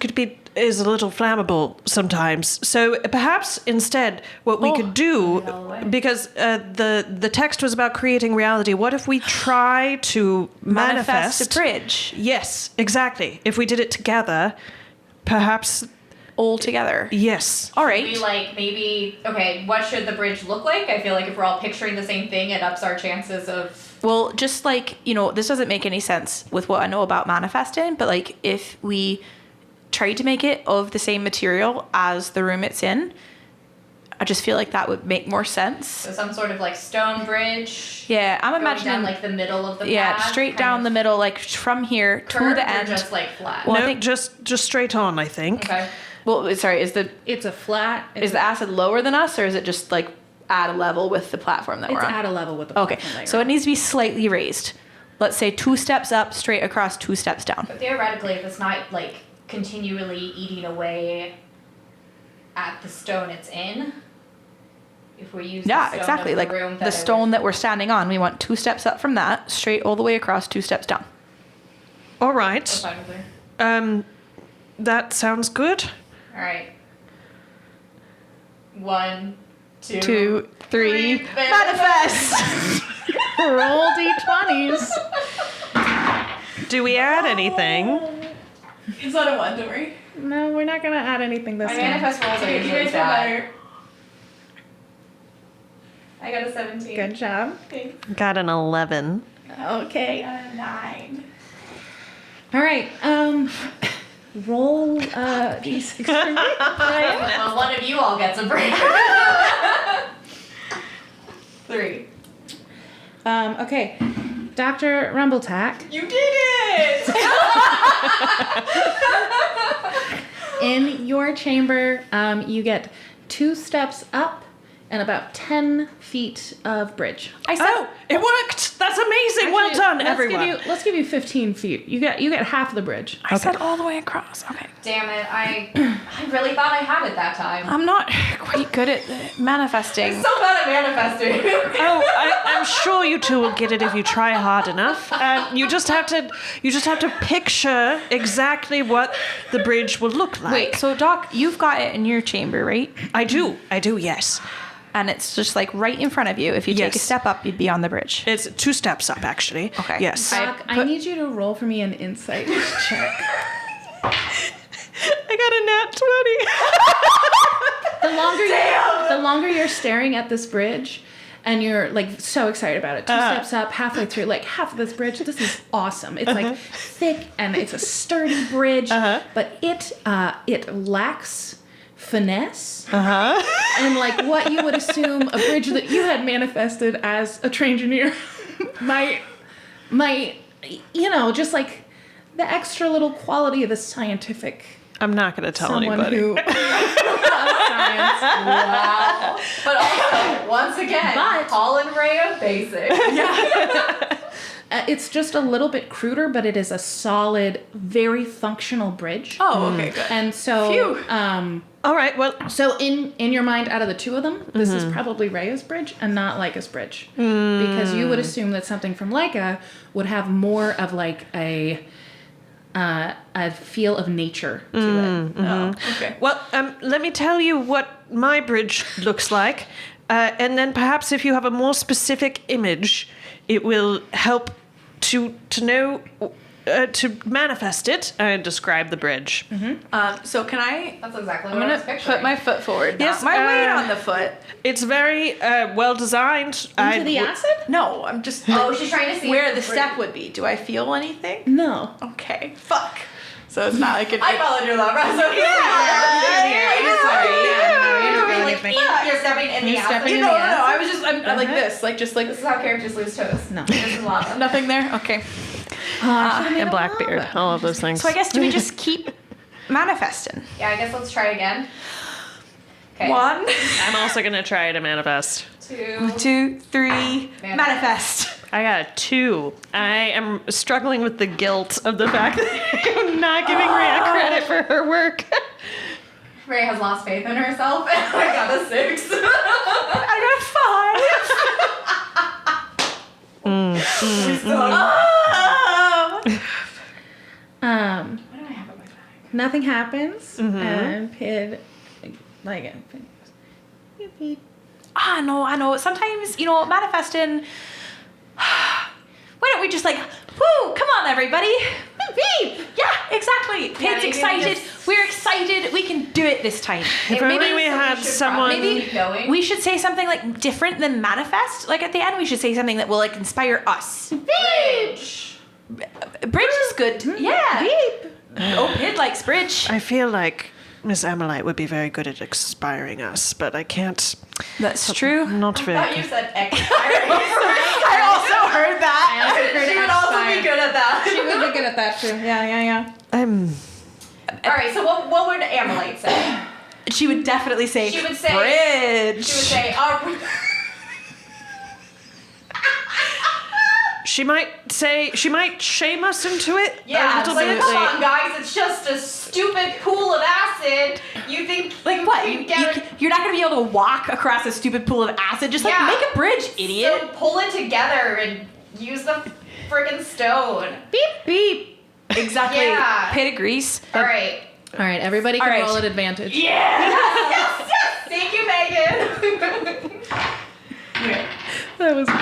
is a little flammable sometimes. So perhaps instead what we could do, because the text was about creating reality, what if we try to manifest a bridge Yes, exactly. If we did it together, perhaps... all together. Yes. All right. Okay, what should the bridge look like? I feel like if we're all picturing the same thing, it ups our chances of... Well, just like, you know, this doesn't make any sense with what I know about manifesting, but like if we tried to make it of the same material as the room it's in, I just feel like that would make more sense. So some sort of like stone bridge. Yeah, I'm going imagining down like the middle of the path. Yeah, straight down the middle, like from here to curved, the end. Or just like flat. Well, I No, think- just straight on, I think. Okay. Well, sorry, It's a flat. is the acid lower than us, or is it just like at a level with the platform that we're It's on? at a level with the Okay, platform that so you're it needs to be slightly raised. Let's say 2 steps up, straight across, 2 steps down. But theoretically, if it's not like continually eating away at the stone it's in, if we use the stone exactly. of the Like room the stone that we're standing on, we want 2 steps up from that, straight all the way across, 2 steps down. All right. Fine with her. That sounds good. All right. 1, 2, 2, 3, manifest! Roll d20s. Do we add anything? It's not a 1, don't worry. No, we're not gonna add anything this My time. manifest rolls are usually bad. I got a 17. Good job. Got an 11. Okay. A 9. All right. Roll d6 for me. Ryan. Well, one of you all gets a break. 3. Okay. Dr. Rumbletack, You did it! in your chamber, you get 2 steps up and about 10 feet of bridge. Oh, it worked! That's amazing! Well Actually, done, let's everyone. Let's give you 15 feet. You get half the bridge. I said all the way across. Okay. Damn it, I really thought I had it that time. I'm not quite good at manifesting. I'm so bad at manifesting. Oh, I'm sure you two will get it if you try hard enough. You just have to picture exactly what the bridge will look like. Wait, so Doc, you've got it in your chamber, right? I do, yes. And it's just like right in front of you. If you take a Yes. stat up, you'd be on the bridge. It's 2 steps up, actually. Okay. Yes. Doc, I need you to roll for me an insight check. I got a nat 20. The longer you're staring at this bridge and you're like so excited about it, 2 steps up, halfway through, like half of this bridge, this is awesome. It's like thick and it's a sturdy bridge, but it lacks finesse and like what you would assume a bridge that you had manifested as a trained engineer might just like the extra little quality of the scientific I'm not going to tell someone anybody. who loves science. Wow. But also, once again, But- Paul and Rhea basic. It's just a little bit cruder, but it is a solid, very functional bridge. Oh, okay, good. And so, Phew. All right, well, so in your mind, out of the 2 of them, this is probably Rhea's bridge and not Laika's bridge, because you would assume that something from Laiika would have more of like a feel of nature to it. Oh, okay. well, let me tell you what my bridge looks like. And then perhaps if you have a more specific image, it will help to know, to manifest it and describe the bridge. So can I? That's exactly I'm what I was gonna picturing. put my foot forward. Yes, Not my weight uh, on the foot. It's very well designed. Into the acid? No, I'm just Oh, she's trying to see where if the it's step would be. Do I feel anything? No. Okay. Fuck. So it's not like I followed your love, right? So You're stepping in the You're acid. stepping in No, the no, acid? I was just I'm like this, like just like This is how characters lose toes. No. This is lava. nothing there. Okay. and Blackbeard, all of those things. So I guess do we just keep manifesting? Yeah, I guess let's try again. Okay. 1, I'm also going to try to manifest. 2. 2, 3, manifest. I got a 2. I am struggling with the guilt of the fact that I'm not giving Rhea credit for her work. Rhea has lost faith in herself, and I got a 6. I What do I have in my bag? Nothing happens, and Pid, like, I know. Sometimes, manifesting. Why don't we just like, woo, come on, everybody. Beep. Yeah, exactly. Pid's maybe excited. We're excited. We can do it this time. If only we had someone... Maybe going. We should say something like different than manifest. Like at the end, we should say something that will like inspire us. Bridge. Bridge is good. Yeah. beep. Oh, Pid likes bridge. I feel like Miss Ammolite would be very good at inspiring us, but I can't... That's true. Not I very thought you good. said X. I also heard that. She would also be good at that. She would be good at that too. Yeah. I'm... All right, so what would Ammolite say? She would definitely say, She would say, bridge. She would say, She might shame us into it yeah, a it's little like, bit. come on, guys, it's just a stupid pool of acid. You think, Like what? you get You're not gonna be able to walk across a stupid pool of acid. Just like Yeah. make a bridge, idiot. So pull it together and use the freaking stone. Beep beep. Exactly. Yeah. Pit of grease. All right. All right, everybody can All right. roll at advantage. Yes. Thank you, Megan. That was great.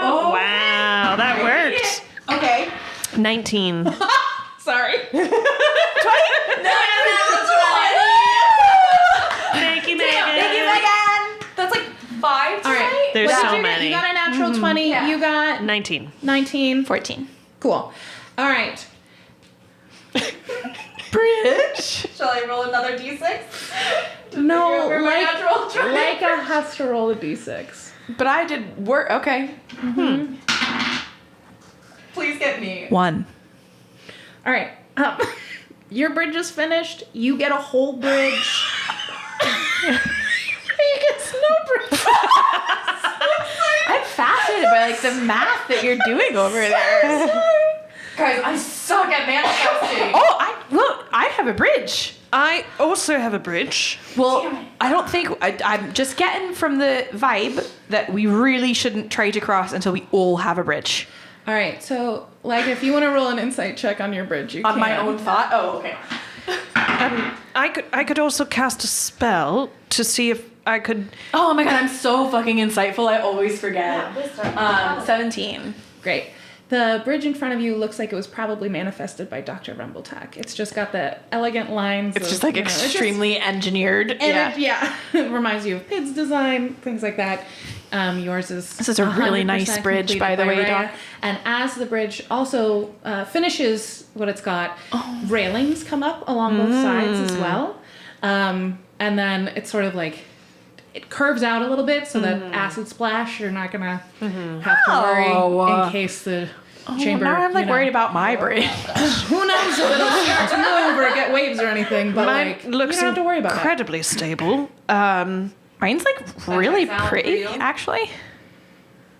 Oh, wow, that worked. Okay. 19. Sorry. Thank you, Megan. Thank you, Megan. That's like 5 All right. tonight? There's What did so you get? many. You got a natural 20. Yeah. You got 19. 19. 14. Cool. All right. Bridge. Shall I roll another d6? No, You're my like natural 20. Laiika has to roll a d6. But I did work. Okay. Please get me. 1. All right. Your bridge is finished. You get a whole bridge. You get snow bridge. I'm fascinated by like the math that you're doing over there. Guys, I suck at manifesting. Oh, I have a bridge. I also have a bridge. Well, Damn it. I don't think I'm just getting from the vibe that we really shouldn't try to cross until we all have a bridge. All right. So, like, if you want to roll an insight check on your bridge, you On can. my own thought. Oh, okay. I could also cast a spell to see if I could. Oh my god, I'm so fucking insightful. I always forget. Yeah, 17. Great. The bridge in front of you looks like it was probably manifested by Dr. Rumbletack. It's just got the elegant lines. It's of, just like you know, it's just- extremely engineered. And it reminds you of Pid's design, things like that. Yours is. This is a really 100% nice bridge, completed by the way, Rhea. Doc. And as the bridge also finishes what it's got, railings come up along both sides as well. And then it's sort of like it curves out a little bit so that acid splash, you're not gonna have to worry in case the chamber. Now I'm like you know, worried about my bridge. Who knows if it'll start to move or get waves or anything, but Mine like looks you don't have to worry about it. incredibly stable. Mine's like really sound for pretty, you? actually.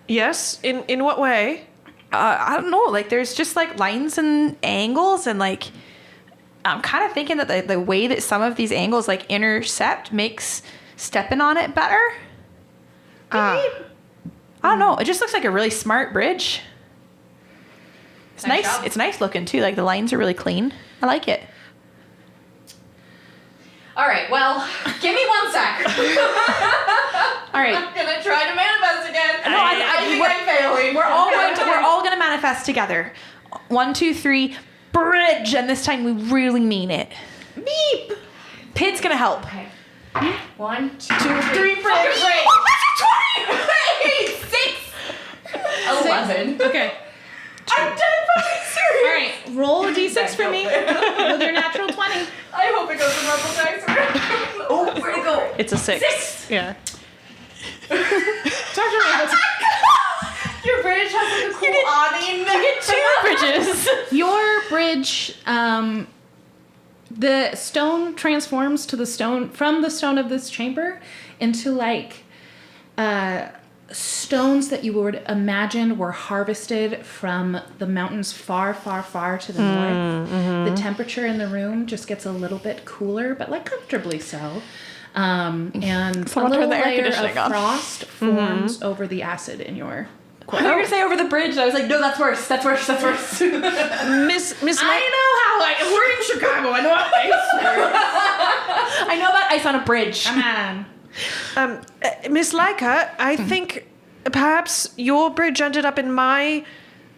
Yes. In what way? I don't know. Like there's just like lines and angles, and like I'm kind of thinking that the way that some of these angles like intercept makes stepping on it better. I don't know. It just looks like a really smart bridge. It's Nice nice. job. It's nice looking too. Like the lines are really clean. I like it. All right, well, give me 1 sec. All right. I'm gonna try to manifest again. No, I think I'm failing. We're all gonna manifest together. 1, 2, 3, bridge, and this time we really mean it. Beep. Pid's gonna help. Okay. 1, 2, 3, bridge. Great. 20. 6. 11. Okay. I'm dead fucking serious. All right. Roll a d6 for me with your natural 20. I hope it goes in Rumbletack. Oh, where'd it go? It's a 6. Yeah. Dr. Rumbletack. Your bridge has like a cool awning. You get 2 bridges. Your bridge, the stone transforms to the stone from the stone of this chamber into like stones that you would imagine were harvested from the mountains far, far, far to the north. The temperature in the room just gets a little bit cooler, but like comfortably so. And Someone a turn little the air layer of conditioning on. frost forms over the acid in your. I thought you were gonna say over the bridge. I was like, no, that's worse. That's worse. That's worse. Miss I know how we're in Chicago. I know how ice works. I know about ice on a bridge. Come on. Miss Laiika, I think perhaps your bridge ended up in my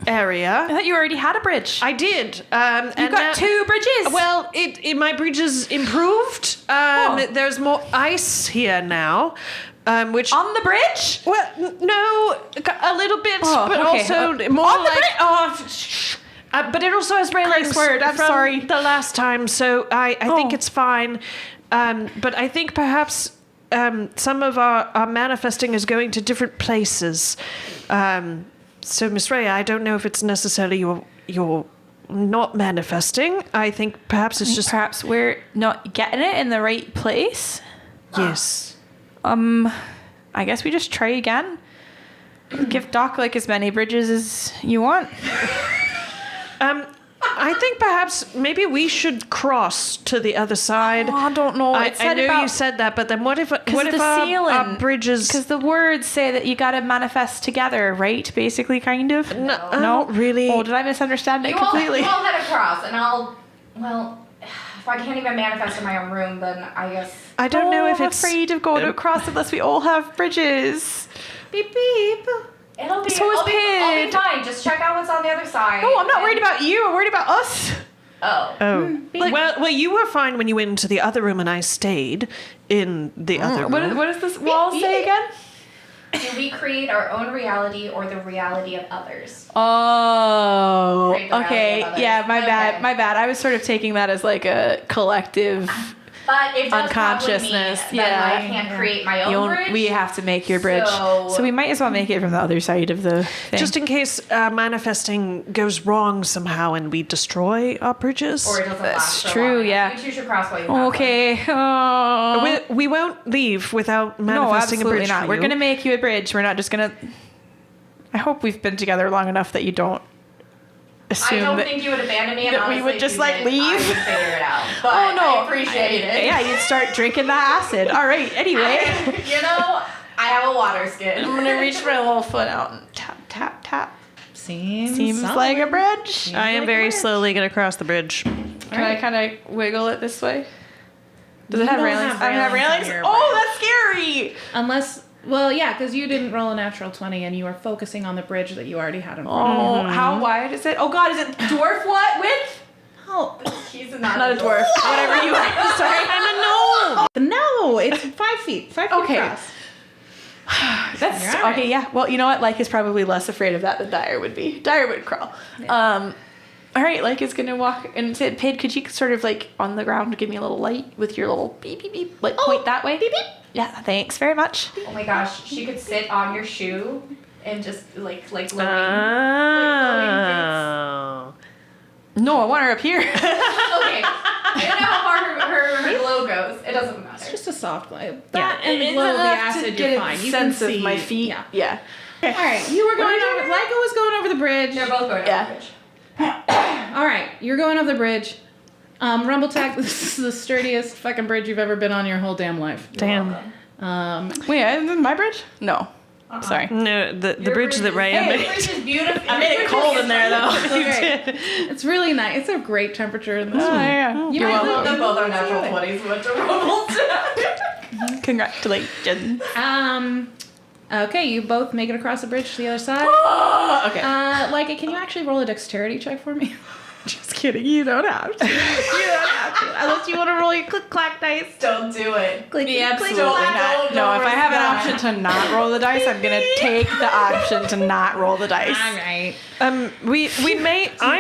I area. thought you already had a bridge. I did. You got 2 bridges. Well, my bridge is improved. There's more ice here now, which on the bridge. well, no, a little bit, Oh, but okay. also more On the like. bridge. Oh, shh. But it also has railings Christ word, I'm from sorry. the last time, so I think Oh. it's fine. But I think perhaps some of our manifesting is going to different places. So, Miss Rhea, I don't know if it's necessarily your not manifesting. I think perhaps it's just Perhaps we're not getting it in the right place. yes. I guess we just try again. Give Doc like as many bridges as you want. I think perhaps maybe we should cross to the other side. Oh, I don't know. I know you said that, but then what if our bridges? Because the words say that you got to manifest together, right? Basically, kind of. No, not really. Oh, did I misunderstand it completely? You all head across, and if I can't even manifest in my own room, then I guess. I don't know if I'm it's afraid of going across unless we all have bridges. Beep beep. I'll be Pid. fine. Just check out what's on the other side. No, I'm not worried about you. I'm worried about us. Oh. Well, you were fine when you went into the other room, and I stayed in the other room. What does this wall say again? Do we create our own reality or the reality of others? Oh, Create the reality okay. of others. Yeah, my Okay. bad. I was sort of taking that as like a collective. But it does Unconsciousness, probably mean that I can't create my own bridge. We have to make your bridge. So we might as well make it from the other side of the thing. Just in case manifesting goes wrong somehow and we destroy our bridges. Or it doesn't That's last so true, long. yeah. You choose your cross while you have Okay. Oh. We won't leave without No, manifesting a absolutely bridge not. for We're you. going to make you a bridge. We're not just going to... I hope we've been together long enough that you don't assume I don't that... think you would abandon me, and that we honestly, would just, if you like, did, leave. I would figure it out. But Oh, no. I appreciate it. Yeah, you'd start drinking that acid. All right, anyway. I have a water skin. I'm going to reach my little foot out and tap, tap, tap. Seems solid. like a bridge. I am like very a bridge. slowly going to cross the bridge. Can I kind of wiggle it this way? Does it You have don't railings? have I don't have railings railings. on your Oh, that's scary. Unless, well, yeah, because you didn't roll a natural 20 and you are focusing on the bridge that you already had in front of Oh, how wide is it? Oh God, is it dwarf what width? Oh, He's Not a dwarf. Whatever you are. Sorry, I'm a gnome. no, it's 5 feet. 5 feet Okay. across. That's You're all right. okay. Yeah. Well, you know what? Like is probably less afraid of that than Dyer would be. Dyer would crawl. All right. Like is gonna walk and say, Pid, could you sort of like on the ground give me a little light with your little beep beep beep, like point that way? Beep beep. Yeah. Thanks very much. Oh my gosh, she could sit on your shoe and just like Oh. No, I want her up here. Okay, I don't know how far her glow goes. It doesn't matter. It's just a soft glow. Yeah, That and the it's glow of the enough to acid, get you're a fine. You sense can see of my feet. Yeah. Yeah. All right, you were going over. Laiika was going over the bridge. They're both going Yeah. over the bridge. All right, you're going over the bridge. Rumbletack, this is the sturdiest fucking bridge you've ever been on your whole damn life. Damn. Wait, is this my bridge? No. Sorry. No, the bridge that Rhea Hey, the made. bridge is beautiful. I made it cold in there though. It's great. It's really nice. It's a great temperature in this Oh, room. yeah. You You're might welcome. They both are natural 20s. Went to Rumbletack. Congratulations. Okay, you both make it across the bridge to the other side. Okay. Laiika, can you actually roll a dexterity check for me? Just kidding. You don't have to. You don't have to. Unless you want to roll your click-clack dice. Don't do it. Clicky, Absolutely clicky. not. No, if I have an option to not roll the dice, I'm gonna take the option to not roll the dice. All right. I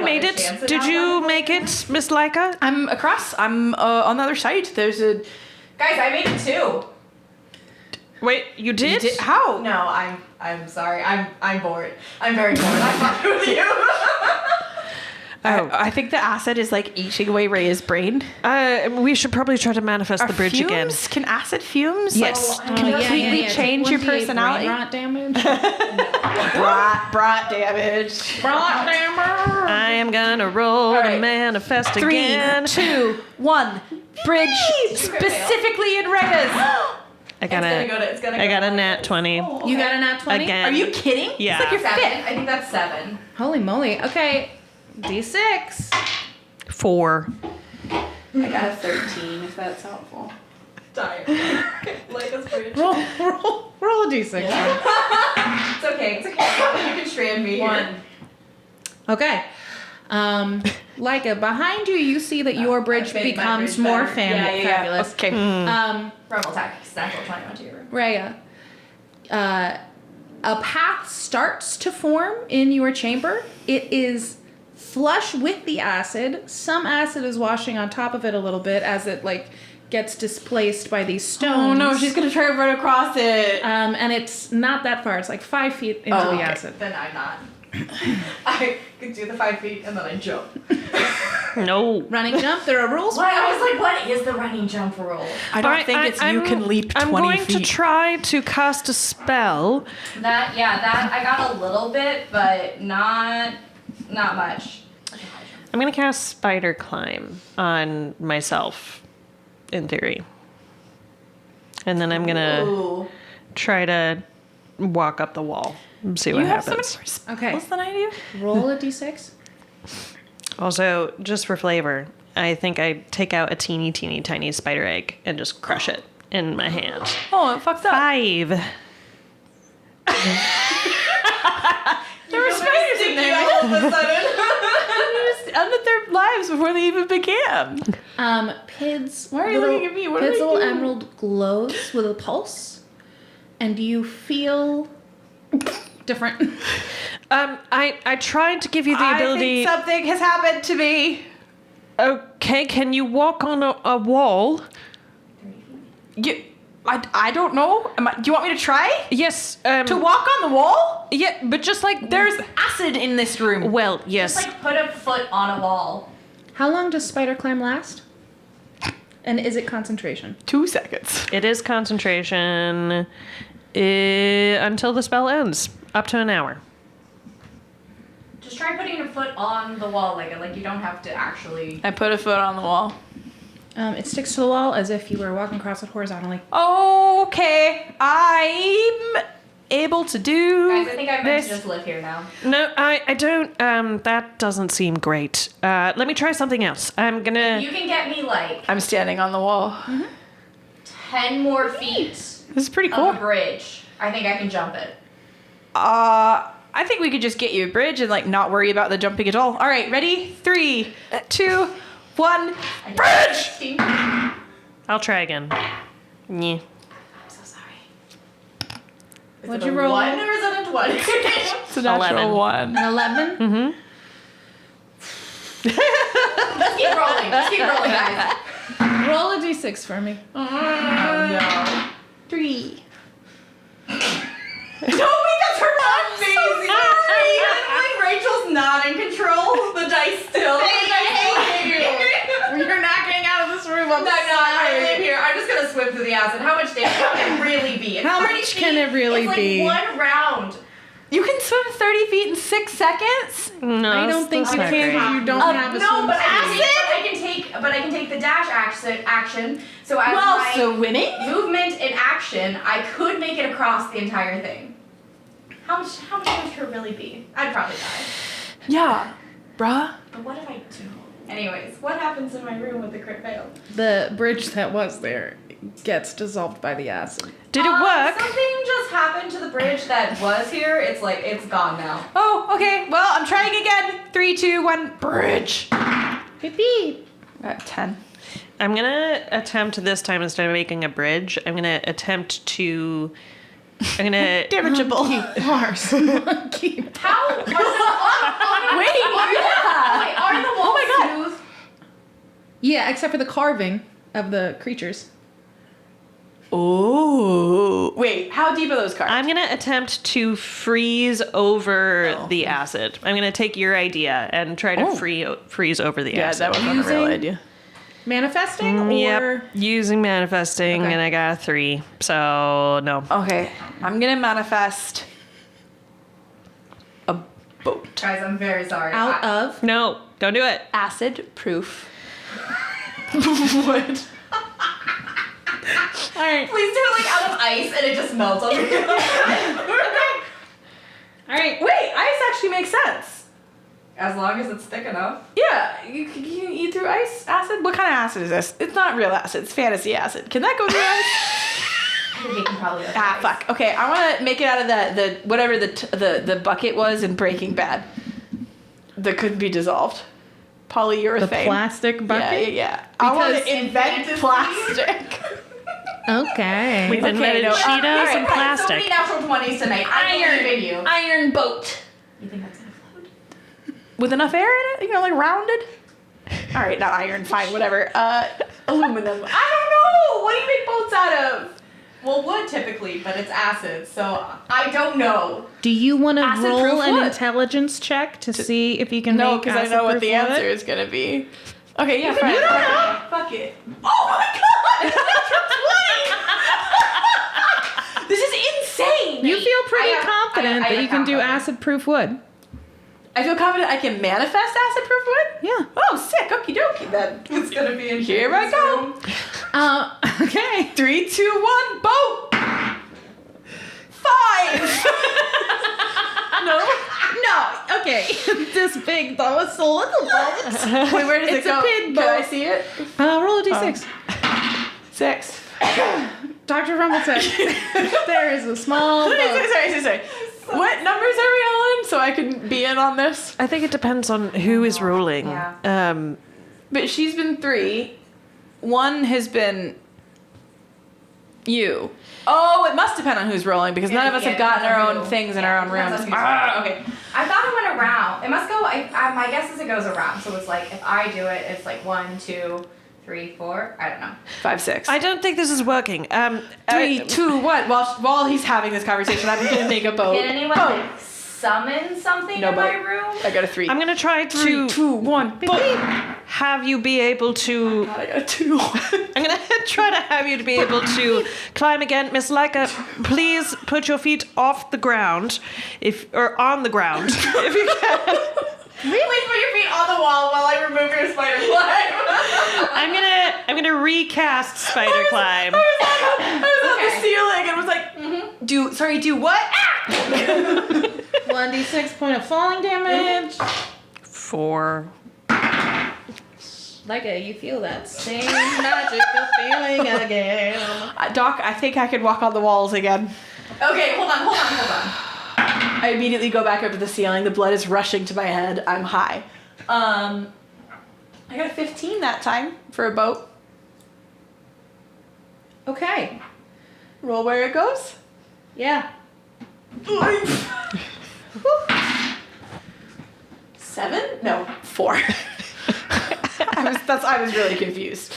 made it. chance at Did that you one? make it, Miss Laiika? I'm across. I'm on the other side. There's a. Guys, I made it too. Wait, you did? How? No, I'm sorry. I'm bored. I'm very bored. I'm fucking with you. I think the acid is like eating away Rhea's brain. We should probably try to manifest the bridge again. fumes? Can acid fumes Yes. completely change your personality? Rot damage. Brat damage. Rot damage. I am gonna roll to right. manifest 3, again. 2, 1. Bridge specifically in Rhea's. I got a nat 20. You got a nat 20? Again. Are you kidding? Yeah. It's like you're 7. fit. I think that's 7. Holy moly. Okay. D6. 4. I got a 13, if that's helpful. Tired. Like a bridge. Roll a D6. It's okay. It's okay. You can strand me 1. Okay. Laiika, behind you, you see that your bridge I made my becomes bridge more better. fabulous. Okay. Rumbletack. Natural 20 onto your room. Rhea, a path starts to form in your chamber. It is flush with the acid. Some acid is washing on top of it a little bit as it gets displaced by these stones. Oh no, she's gonna try to run across it. and it's not that far. It's like 5 feet into the acid. Then I'm not I could do the 5 feet and then I jump. No. Running jump, there are rules. What? I was like, what is the running jump rule? I don't think it's you can leap 20 I'm going feet. to try to cast a spell. That I got a little bit, but not much. I'm going to cast Spider Climb on myself, in theory. And then I'm going to try to walk up the wall and see what You have happens. so much Okay. What's the idea? Roll a d6. Also, just for flavor, I think I take out a teeny tiny spider egg and just crush it in my hand. Oh, it fucked up. 5. There were spiders in there. All of a sudden. Ended their lives before they even began. Pid's Why are you little, looking at me? What am Pid's I little doing? emerald glows with a pulse, and you feel different. I tried to give you the I ability. think something has happened to me. Okay, can you walk on a wall? I don't know. Do you want me to try? Yes. To walk on the wall? Yeah, but just like There's acid in this room. Well, yes. Just like put a foot on a wall. How long does spider climb last? And is it concentration? 2 seconds. It is concentration until the spell ends, up to an hour. Just try putting your foot on the wall, like you don't have to actually. I put a foot on the wall. It sticks to the wall as if you were walking across it horizontally. Okay, I'm able to do Guys, I think I'm meant this. to just live here now. No, I don't. That doesn't seem great. Let me try something else. I'm gonna. You can get me like I'm standing on the wall. 10 more feet This is pretty of cool. a bridge. I think I can jump it. I think we could just get you a bridge and like not worry about the jumping at all. All right, ready? 3, 2, 1. Bridge! I'll try again. Yeah. I'm so sorry. Is What'd it you a roll? 1 or is it a 20? It's a natural 11. 1. An 11? Mm-hmm. Just keep rolling. Just keep rolling, guys. Roll a d6 for me. Oh, no. 3. Don't make us her amazing. Like Rachel's not in control. The dice still. You're not getting out of this room. I'm No, I live here. I'm just gonna swim through the acid. How much damage can it really be? It's How 30 much feet. can it really it's be? like 1 round. You can swim 30 feet in 6 seconds? No, I don't think you that's can not if great. you don't have a No, swim but speed. I can take the dash action. So as Well, my swimming? movement in action, I could make it across the entire thing. How much damage could it really be? I'd probably die. Yeah. Bruh. But what if I do? Anyways, what happens in my room with the crit fail? The bridge that was there gets dissolved by the acid. Did it work? Something just happened to the bridge that was here. It's like it's gone now. Oh, okay. Well, I'm trying again. 3, 2, 1. Bridge. Beep beep. At 10. I'm gonna attempt this time instead of making a bridge. I'm gonna attempt to. I'm gonna. Dirigible. Horse. Monkey. How? Wait, are the walls smooth? Yeah, except for the carving of the creatures. Oh. Wait, how deep are those cards? I'm gonna attempt to freeze over the acid. I'm gonna take your idea and try to freeze over the yeah, acid. that wasn't a real Using- idea. Manifesting or Yep, using manifesting, Okay. and I got a 3, so no. Okay, I'm gonna manifest a boat. Guys, I'm very sorry. out of No, don't do it. Acid proof. What? Alright. Please do it like out of ice and it just melts on me. Alright. Wait, ice actually makes sense. As long as it's thick enough. Yeah, you can eat through ice acid. What kind of acid is this? It's not real acid. It's fantasy acid. Can that go through ice? I think it can probably. Ah, fuck. Okay, I want to make it out of the whatever the bucket was in Breaking Bad. That couldn't be dissolved. Polyurethane. The plastic bucket? Yeah. I want Because to invent fantasy- plastic. Okay. We've invented no, Cheetos alright, and So plastic. many natural 20s tonight. I believe in you. Iron boat. You think that's gonna float? With enough air in it? You know, like rounded? All right, not iron, fine, whatever. Aluminum. I don't know. What do you make boats out of? Well, wood typically, but it's acid, so I don't know. Do you want to Acid-proof roll an wood. intelligence check to see if you can No, make because I know what the acid-proof answer wood? is gonna be. Okay, yeah, fine. You don't know? Fuck it. Oh my god! This is insane! You feel pretty I have- confident I that have you can do confidence. acid-proof wood. I feel confident I can manifest acid-proof wood? Yeah. Oh, sick. Okie dokie then. It's gonna be in Here I go. Okay. 3, 2, 1, boat! 5! No. Okay. This big though, it's a little boat. Wait, where does It's it go? a pig Can I boat. see it? Roll a d6. 6. Dr. Rumbletack. There is a small boat. Sorry. What numbers are we on so I can be in on this? I think it depends on who is rolling. Yeah. But she's been 3. 1 has been you. Oh, it must depend on who's rolling because none of us have gotten our own things in our own rooms. Okay. Okay. I thought it went around. It must go. My guess is it goes around. So it's like if I do it, it's like 1, 2, 3, 4. I don't know. 5, 6. I don't think this is working. 3, 2, 1. While he's having this conversation, I'm gonna make a boat. Can anyone like, summon something No in my boat. room? I got a 3. I'm gonna try 3, to 2, 1. Boat. have you be able to. I got a 2. I'm gonna try to have you to be able to climb again, Miss Laiika. Please put your feet off the ground, or on the ground, if you can. Please put your feet on the wall while I remove your spider climb. I'm gonna recast spider climb. I was on the ceiling and was like, do what? 1d6 point of falling damage. 4. Laiika, you feel that same magical feeling again. Doc, I think I could walk on the walls again. Okay, hold on. I immediately go back up to the ceiling. The blood is rushing to my head. I'm high. I got a 15 that time for a boat. Okay. Roll where it goes. Yeah. 7? No, 4. I was really confused.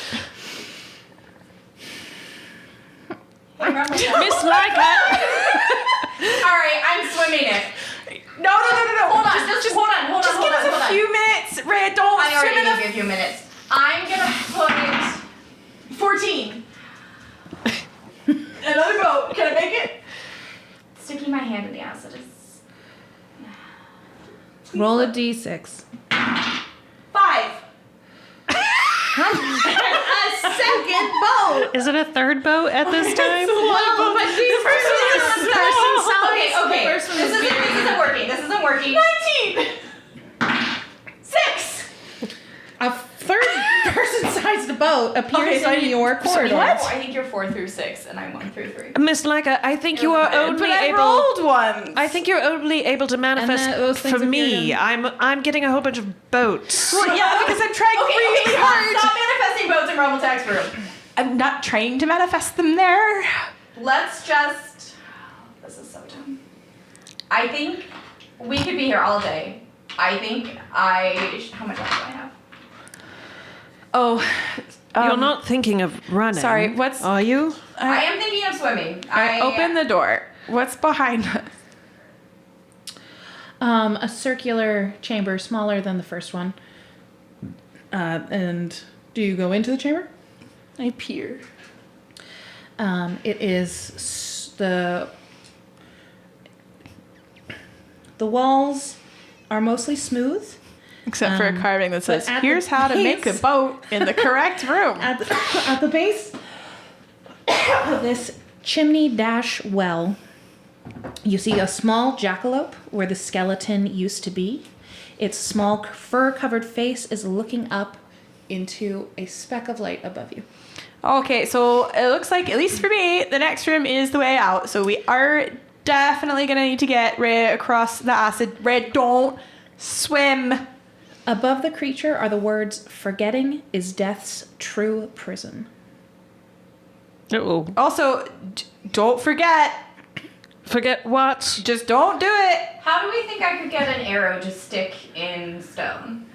Miss Laiika! Alright, I'm swimming it. No. Hold on, just hold on. Just give us a few minutes, Rhea. Don't I swim already in gave you a few minutes. I'm gonna put 14. Another boat. Can I make it? sticking my hand in the acid is Roll a d6. 5. A second boat. Is it a third boat at this time? Well, but these Okay. This This isn't working. 19. 6. A third person-sized boat appears so I in need- your corridor. I think you're 4 through 6, and I'm 1 through 3. Miss Laiika, I think you are only But I able. rolled one. I think you're only able to manifest those things for me. appeared I'm getting a whole bunch of boats. Well, yeah, because I'm trying really hard. Stop manifesting boats in Rumbletack's room. I'm not trying to manifest them there. Let's just. This is so dumb. I think we could be here all day. How much else do I have? Oh, You're not thinking of running. sorry, what's- Are you? I am thinking of swimming. I open the door. What's behind us? A circular chamber smaller than the first one. And do you go into the chamber? I peer. It is the walls are mostly smooth. Except for a carving that says, at here's the how to make a base- boat in the correct room. At the base of this chimney dash well, you see a small jackalope where the skeleton used to be. Its small fur-covered face is looking up into a speck of light above you. Okay, so it looks like, at least for me, the next room is the way out. So we are definitely going to need to get Rhea across the acid. Rhea, don't swim. Above the creature are the words, "Forgetting is death's true prison." Uh-oh. Also, don't forget. Forget what? Just don't do it. How do we think I could get an arrow to stick in stone?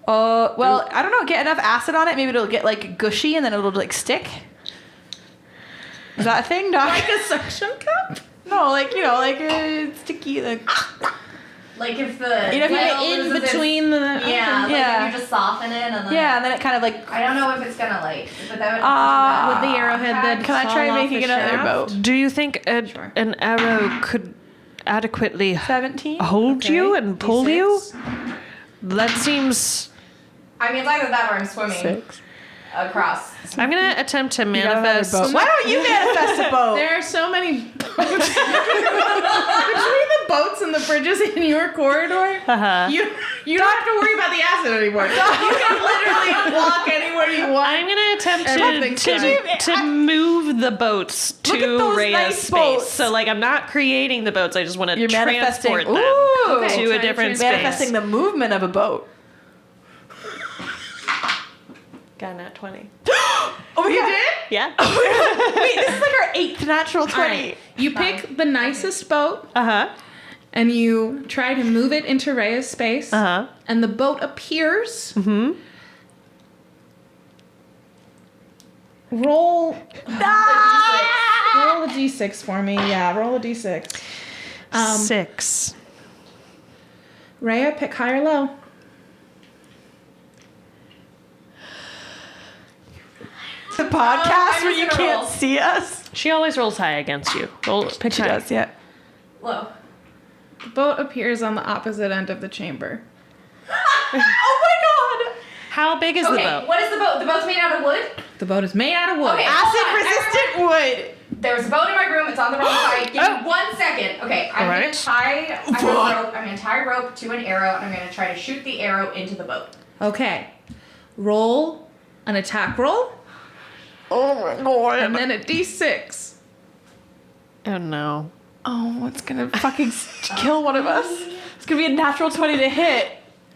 Well, I don't know. Get enough acid on it. Maybe it'll get like gushy and then it'll like stick. Is that a thing, Doc? Like a suction cup? No, like, you know, like sticky, like... Like if the You know, if you nail In loses its- between the... Yeah, like Yeah. if you just soften it and then Yeah, and then it kind of like... I don't know if it's gonna like, but that would With the arrowhead then Can I try fall off making the another shaft? boat? Do you think Sure. an arrow could adequately 17? hold you Okay. and pull you? D6. That seems... I mean, it's either that or I'm swimming across. I'm going to attempt to You got another manifest... boat. Why don't you manifest a boat? There are so many boats. Between the boats and the bridges in your corridor, you don't have to worry about the acid anymore. You can literally walk anywhere you want. I'm going to attempt Everything's to move the boats Look at to those Rhea's nice space. boats. So, like, I'm not creating the boats. I just want to You're manifesting. transport them Ooh. Okay. to Try a to different space. Manifesting the movement of a boat. Got nat 20. Oh my You God. did? Yeah. Wait, this is like our 8th natural 20. All right. You pick the nicest boat Uh-huh. and you try to move it into Rhea's space. Uh-huh. And the boat appears. Mm-hmm. Roll Ah! roll a d6 for me. Yeah, roll a d6. 6. Rhea, pick high or low. The podcast I'm where just you gonna can't roll. see us. She always rolls high against you. Roll, pick She high. does, yeah. Low. The boat appears on the opposite end of the chamber. Oh my God! How big is the Okay, boat? what is the boat? The boat's made out of wood? The boat is made out of wood. Okay. Acid-resistant wood. There's a boat in my room. It's on the wrong side. Give me 1 second. Okay, I'm Alright. gonna tie. I'm gonna tie a rope to an arrow, and I'm gonna try to shoot the arrow into the boat. Okay. Roll an attack roll Oh my God. and then a d6. Oh, no. Oh, it's gonna fucking kill one of us. It's gonna be a natural 20 to hit.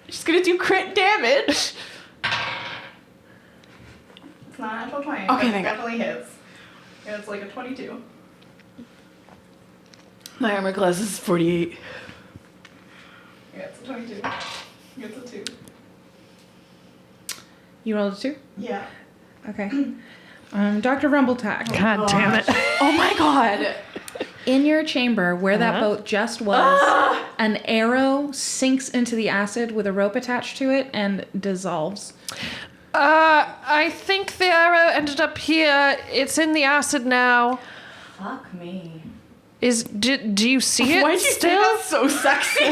She's gonna do crit damage. It's not a natural 20. Okay, but it thank God. definitely hits. Yeah, it's like a 22. My armor class is 48. Yeah, it's a 22. It's a 2. You rolled a 2? Yeah. Okay. Dr. Rumbletack. God damn it. Oh my God. In your chamber, where that boat just was, an arrow sinks into the acid with a rope attached to it and dissolves. I think the arrow ended up here. It's in the acid now. Fuck me. Do you see it Why'd you say still? that so sexy?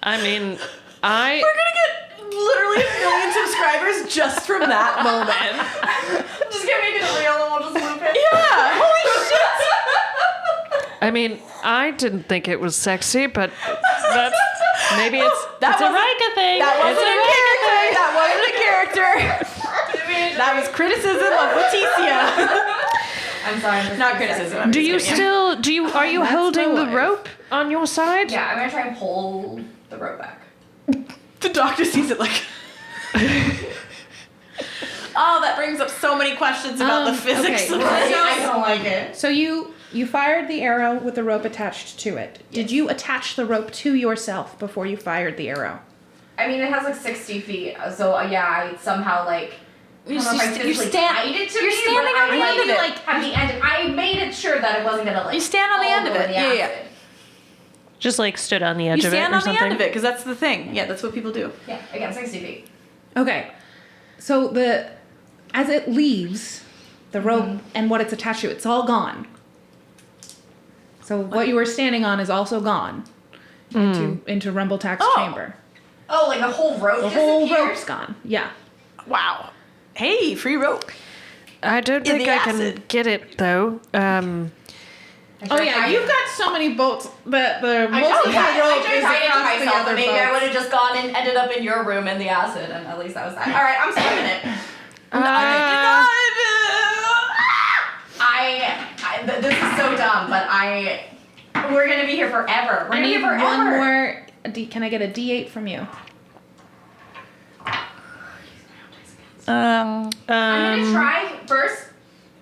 I mean, We're gonna get literally 1 million subscribers just from that moment. Just gonna make it real and we'll just loop it. Yeah. Holy shit. I mean, I didn't think it was sexy, but that's maybe it's a wasn't- Rhea thing. That wasn't It's a character. That wasn't a character. That was criticism of Leticia. I'm sorry. I'm just Not being criticism. sexy. Do you still are you That's holding my the wife. rope on your side? Yeah, I'm gonna try and pull the rope back. The doctor sees it like. Oh, that brings up so many questions about the physics okay. of I this. don't like it. So you fired the arrow with the rope attached to it. Did you attach the rope to yourself before you fired the arrow? I mean, it has like 60 feet, so yeah, I somehow like. I don't know if I physically tied it to you're me, standing but on the I end of it. like at the end. I made it sure that it wasn't gonna like. You stand on the fall end of over it. the Yeah, yeah. acid. Just like stood on the edge You of it stand or on the something. end of it because that's the thing. Yeah, that's what people do. Yeah, again, 60 feet. Okay. So as it leaves the rope and what it's attached to, it's all gone. So what you were standing on is also gone into Rumbletack's Oh. chamber. Oh, like the whole rope The whole disappeared? rope's gone. Yeah. Wow. Hey, free rope. I don't In think the I can acid. get it though. Oh yeah, you've got so many boats that the I most just of the tied rope it is to across the myself, other and maybe I would boats. have just gone and ended up in your room in the acid, and at least that was that. All right, I'm swimming it. This is so dumb, but we're gonna be here forever. We're I gonna be need here forever. one more. Can I get a D8 from you? I'm gonna try first.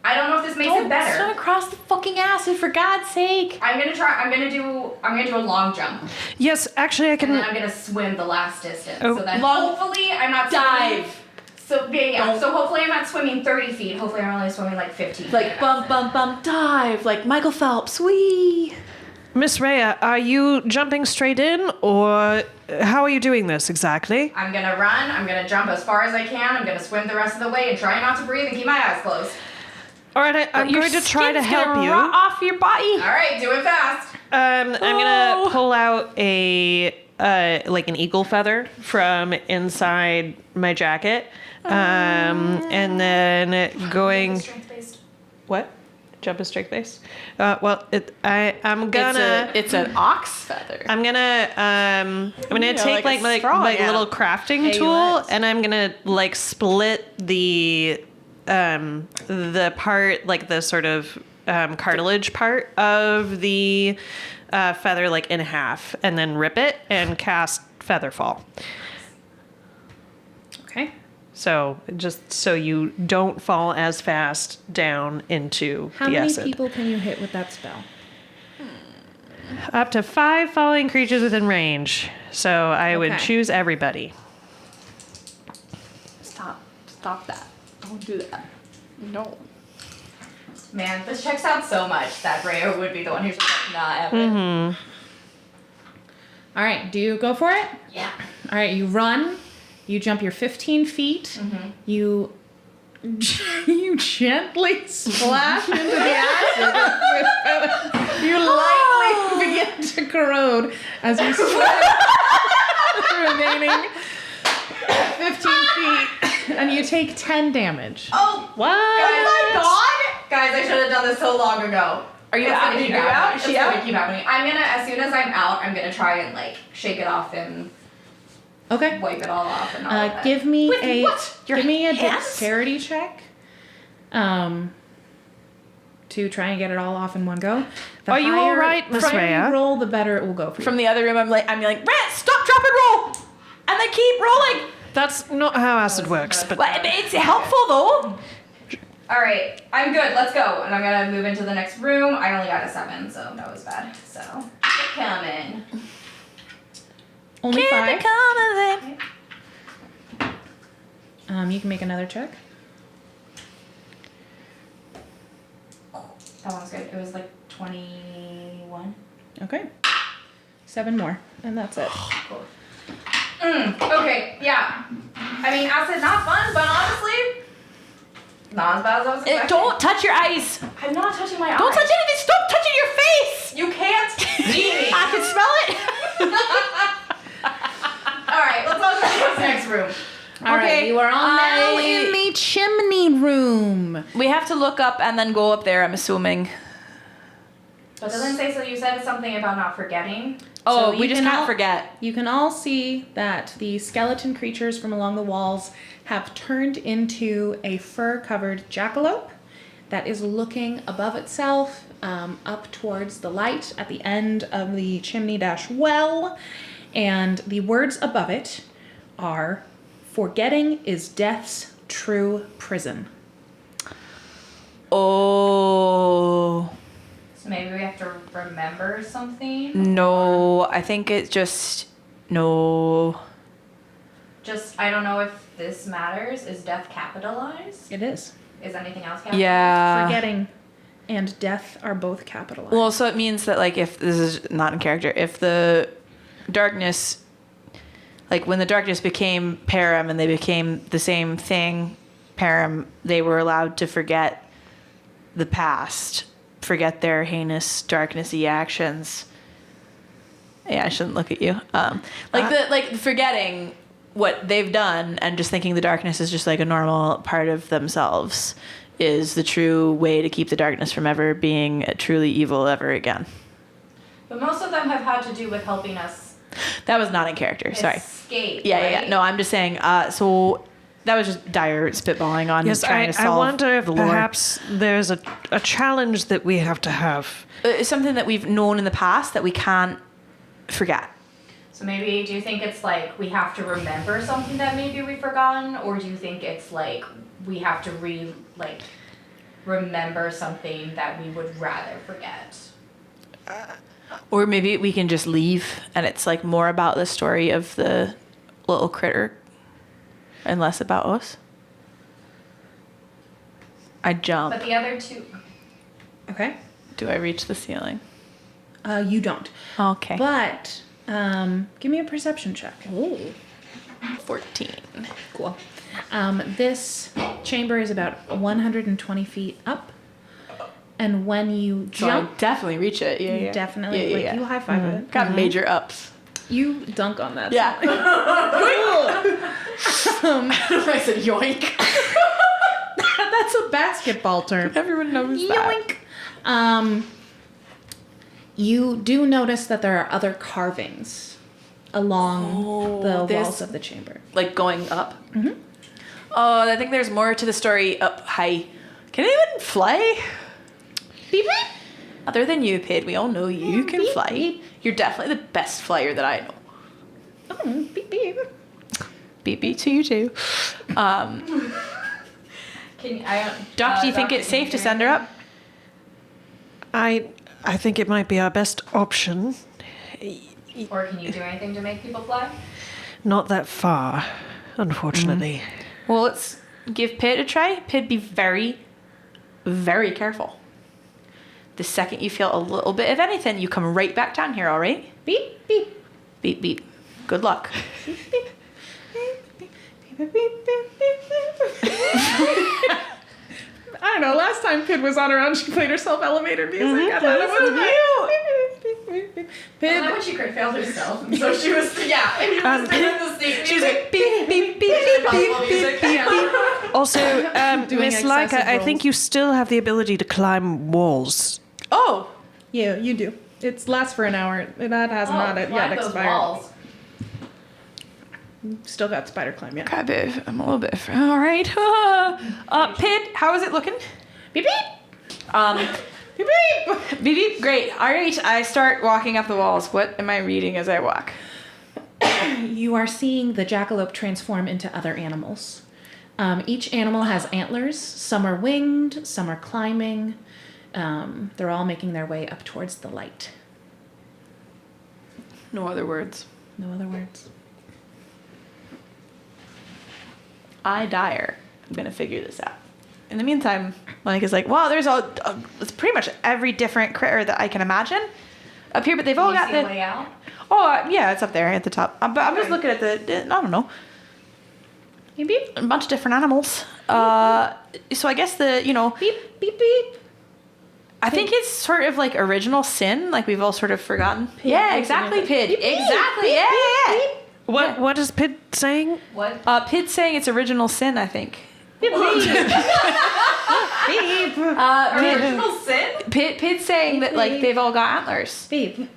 I don't know if this makes it Swim better. across the fucking acid for God's sake. I'm gonna try. I'm gonna do a long jump, Yes, actually I and then can. I'm gonna swim the last distance. Oh. So that Long hopefully I'm not dive. So yeah, so hopefully I'm not swimming 30 feet. Hopefully I'm only swimming like 15 Like feet. bump, bump, bump, dive, like Michael Phelps. Wee. Miss Rhea, are you jumping straight in, or how are you doing this exactly? I'm gonna run, I'm gonna jump as far as I can, I'm gonna swim the rest of the way and try not to breathe and keep my eyes closed. All right, I'm Your going to try to skin's help gonna you. rot off your body. Alright, do it fast. I'm gonna pull out a like an eagle feather from inside my jacket, and then going. Strength-based. What? Jump is strength based. I'm gonna. It's an ox feather. I'm gonna take like a my straw, yeah. little crafting tool, Amulet. and I'm gonna like split the part, like the sort of cartilage part of the feather, like in half, and then rip it and cast Featherfall. Okay. So just so you don't fall as fast down into How the many acid. people can you hit with that spell? Up to 5 falling creatures within range. So I would Okay. choose everybody. Stop that. Don't do that. No. Man, this checks out so much that Rhea would be the one who's just like, nah, Evan. All right, do you go for it? Yeah. All right, you run. You jump your 15 feet. You gently splash into the acid. You lightly begin to corrode as you swim the remaining 15 feet, and you take 10 damage. Oh, What? oh my god! Guys, I should have done this so long ago. Are you It's out? gonna keep Are you happening. out? Is It's she gonna out? keep happening. I'm gonna, as soon as I'm out, I'm gonna try and like shake it off and Okay. wipe it all off and all of that. Give me With a what? Your give me a hands? dexterity check. To try and get it all off in one go. The Are you all higher- right, Miss the higher you Rhea? roll, the better it will go for you. From the other room, I'm like, Rhett, stop, drop, and roll, and then keep rolling. That's not how acid works, but Well, it's helpful though. Alright, I'm good, let's go. And I'm gonna move into the next room. I only got a 7, so that was bad. So, keep coming. Only Keep 5. it coming. You can make another check. That one was good. It was like 21. Okay. 7 more, and that's it. Cool. Okay, yeah. I mean, acid not fun, but honestly, not as bad as I was expecting. Don't touch your eyes. I'm not touching my eyes. Don't touch anything. Stop touching your face. You can't see me. I can smell it. Alright, let's go to the next room. All right, Okay, you are all now I- in the chimney room. We have to look up and then go up there, I'm assuming. But doesn't say so. You said something about not forgetting. Oh, So we you just can can't all- forget. You can all see that the skeleton creatures from along the walls have turned into a fur-covered jackalope that is looking above itself, up towards the light at the end of the chimney-well, and the words above it are, "Forgetting is death's true prison." Oh. So maybe we have to remember something. No, I think it's just no. Just, I don't know if this matters. Is death capitalized? It is. Is anything else capitalized? Yeah. Forgetting and death are both capitalized. Well, so it means that like if this is not in character, if the darkness, like when the darkness became Param and they became the same thing, Param, they were allowed to forget the past, forget their heinous darknessy actions. Yeah, I shouldn't look at you. Like forgetting what they've done and just thinking the darkness is just like a normal part of themselves is the true way to keep the darkness from ever being truly evil ever again. But most of them have had to do with helping us That was not in character. Sorry. escape. Yeah. right? No, I'm just saying. So that was just dire spitballing on yes, trying to solve I wonder if the lore. perhaps there's a challenge that we have to have. It's something that we've known in the past that we can't forget. So maybe, do you think it's like we have to remember something that maybe we've forgotten? Or do you think it's like we have to remember something that we would rather forget? Or maybe we can just leave and it's like more about the story of the little critter and less about us. I jump. But the other two. Okay. Do I reach the ceiling? You don't. Okay. But give me a perception check. 14. Cool. This chamber is about 120 feet up. And when you So jump, I definitely reach it. Yeah, you yeah. definitely, Yeah. you high five it. Got major ups. You dunk on that. Yeah. I said yoink. That's a basketball term. Everyone knows that. Yoink. You do notice that there are other carvings along the walls of the chamber. Like going up. Mm-hmm. Oh, I think there's more to the story up high. Can anyone fly? Beep beep. Other than you, Pid, we all know you can beep, fly. beep. You're definitely the best flyer that I know. Oh, beep beep. Beep beep to you too. Can you, Doc, do you think it's safe to send her up? I think it might be our best option. Or can you do anything to make people fly? Not that far, unfortunately. Well, let's give Pid a try. Pid, be very, very careful. The second you feel a little bit of anything, you come right back down here, all right? Beep beep. Beep, beep. Good luck. Beep beep. Beep beep beep beep beep. I don't know. Last time Pid was on her own, she played herself elevator music. I thought it was Well, Pid. that when she crit failed herself, and so she was doing the sneak. She's like, beep, beep, beep, beep, beep, beep, beep. Also, Doing Miss Laiika, excessive I think rolls. you still have the ability to climb walls. Oh, Yeah, you do. It lasts for an hour. That has not yet expired. Walls. Still got spider climb, yeah. I'm a little bit. All right. Pid, how is it looking? Beep beep. Beep, beep. Beep, beep. Great. All right. I start walking up the walls. What am I reading as I walk? You are seeing the jackalope transform into other animals. Each animal has antlers. Some are winged, some are climbing. They're all making their way up towards the light. No other words. No other words. I dire. I'm gonna figure this out. In the meantime, Mike is like, wow, there's it's pretty much every different critter that I can imagine up here, but they've all got the the. way out. Oh yeah, it's up there at the top. But I'm just looking at the. I don't know. Beep beep. A bunch of different animals. So I guess Beep beep beep. I think it's sort of like original sin, like we've all sort of forgotten. Yeah, exactly, Pid. Beep, beep, Exactly. beep, Yeah, beep, yeah. beep. What is Pid saying? What? Pid's saying it's original sin, I think. Beep beep. Beep. Original sin? Pid's saying that like they've all got antlers. Beep.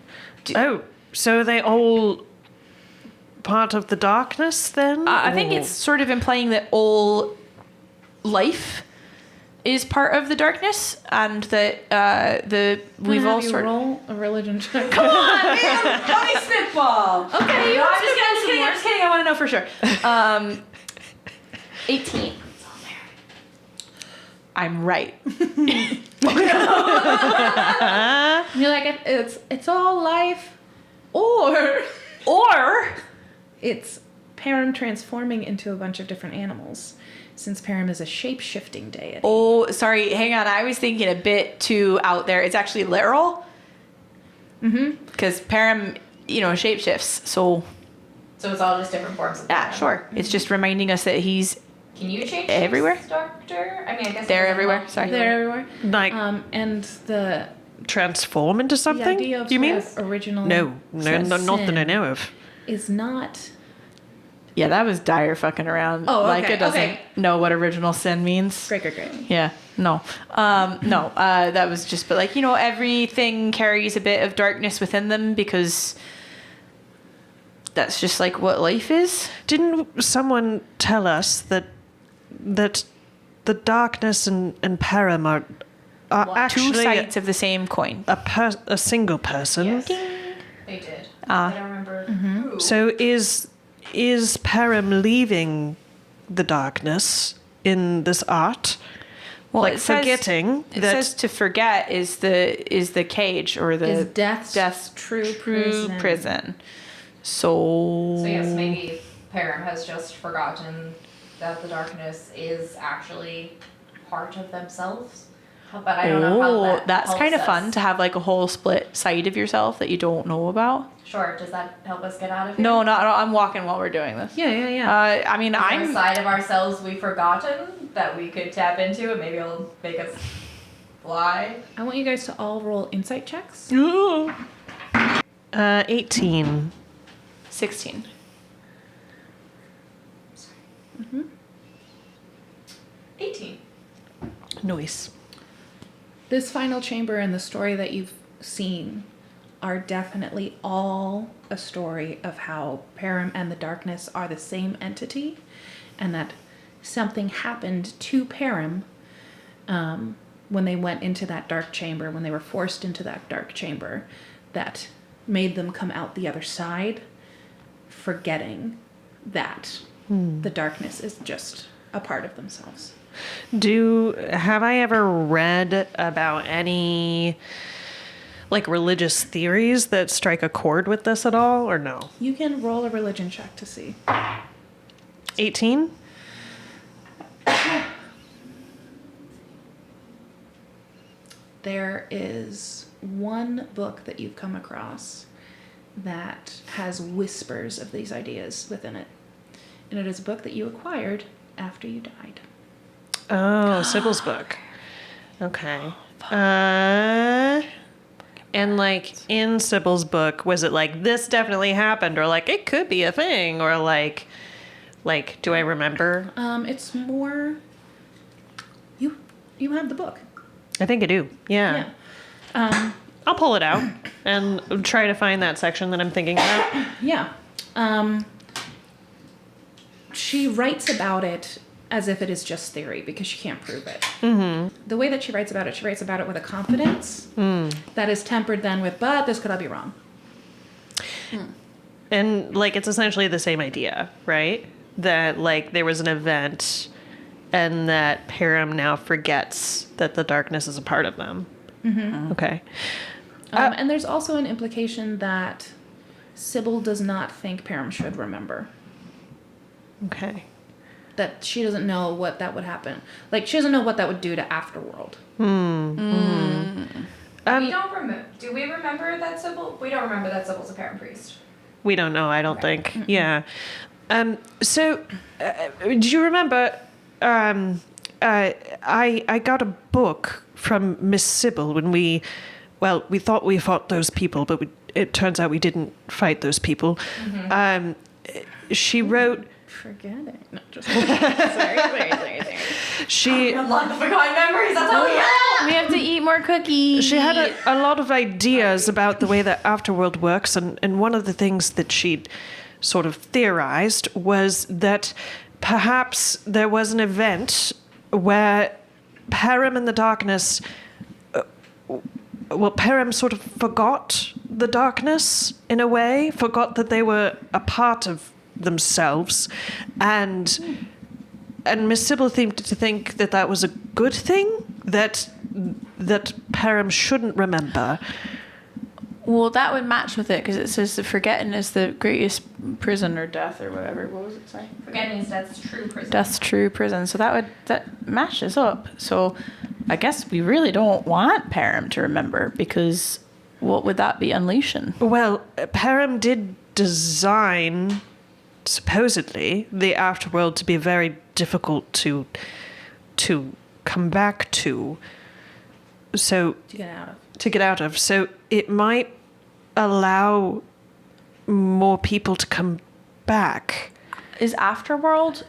Oh, so are they all part of the darkness then? I think Or- it's sort of implying that all life is part of the darkness, and that we've all sort of. roll a religion check. Come on, man! Let me spitball. Okay, No, I'm just kidding. I want to know for sure. 18. I'm right. You're like, it's all life, or it's Param transforming into a bunch of different animals, since Param is a shape-shifting deity. Oh, sorry. Hang on. I was thinking a bit too out there. It's actually literal. Mm-hmm. Because Param, shapeshifts. So, So it's all just different forms of yeah, Param. sure. It's just reminding us that he's Can you change Everywhere? shapes, Doctor? I mean, I guess They're it doesn't everywhere. help Sorry. you. They're everywhere. Like And the transform into something? idea of you mean? original No, not that I sin know of. is not. Yeah, that was dire fucking around. Oh, Like okay, it doesn't okay. know what original sin means. Great. Yeah, no. No, that was just, but like, everything carries a bit of darkness within them because that's just like what life is. Didn't someone tell us that the darkness and Param are What? actually Two sides of the same coin. a single person? Yes. They did. I don't remember who. So is Param leaving the darkness in this art? Well, like it says- forgetting It that says to forget is the cage or the Is death's death's true prison. So So yes, maybe Param has just forgotten that the darkness is actually part of themselves. But I don't know how that's helps kind of us. fun to have like a whole split side of yourself that you don't know about. Sure. Does that help us get out of here? No, I'm walking while we're doing this. Yeah. I mean, Is there a I'm side of ourselves we've forgotten that we could tap into, and maybe it'll make us fly. I want you guys to all roll insight checks. 18. 16. 18. Nice. This final chamber and the story that you've seen are definitely all a story of how Param and the darkness are the same entity, and that something happened to Param when they went into that dark chamber, when they were forced into that dark chamber, that made them come out the other side, forgetting that the darkness is just a part of themselves. Have I ever read about any like religious theories that strike a chord with this at all, or no? You can roll a religion check to see. 18? There is one book that you've come across that has whispers of these ideas within it. And it is a book that you acquired after you died. Oh, Sybil's book. Okay. And like in Sybil's book, was it like this definitely happened, or like it could be a thing, or like do I remember? It's more you have the book. I think I do. Yeah. I'll pull it out and try to find that section that I'm thinking about. Yeah. She writes about it as if it is just theory because she can't prove it. Mm-hmm. The way that she writes about it with a confidence that is tempered then with, but this could all be wrong. And like it's essentially the same idea, right? That like there was an event and that Param now forgets that the darkness is a part of them. Mm-hmm. Okay. And there's also an implication that Sybil does not think Param should remember. Okay. That she doesn't know what that would happen. Like, she doesn't know what that would do to AfterWorld. We don't remember. Do we remember that Sybil? We don't remember that Sybil's a Param priest. We don't know, I don't think. Mm-mm. Yeah. So, do you remember, I got a book from Miss Sybil when we thought we fought those people, but it turns out we didn't fight those people. Mm-hmm. She wrote... Forgetting. No, just sorry. She... A lot of forgotten memories, that's how we get. We have to eat more cookies. She had a lot of ideas about the way that AfterWorld works, and one of the things that she'd sort of theorized was that perhaps there was an event where Param and the darkness... Param sort of forgot the darkness in a way, forgot that they were a part of themselves, and Miss Sybil seemed to think that that was a good thing, that Param shouldn't remember. Well, that would match with it because it says that forgetting is the greatest prison or death or whatever. What was it? Sorry. Forgetting is death's true prison. Death's true prison. So that matches up. So I guess we really don't want Param to remember because what would that be unleashing? Well, Param did design, supposedly, the AfterWorld to be very difficult to come back to. So to get out of. So it might allow more people to come back. Is AfterWorld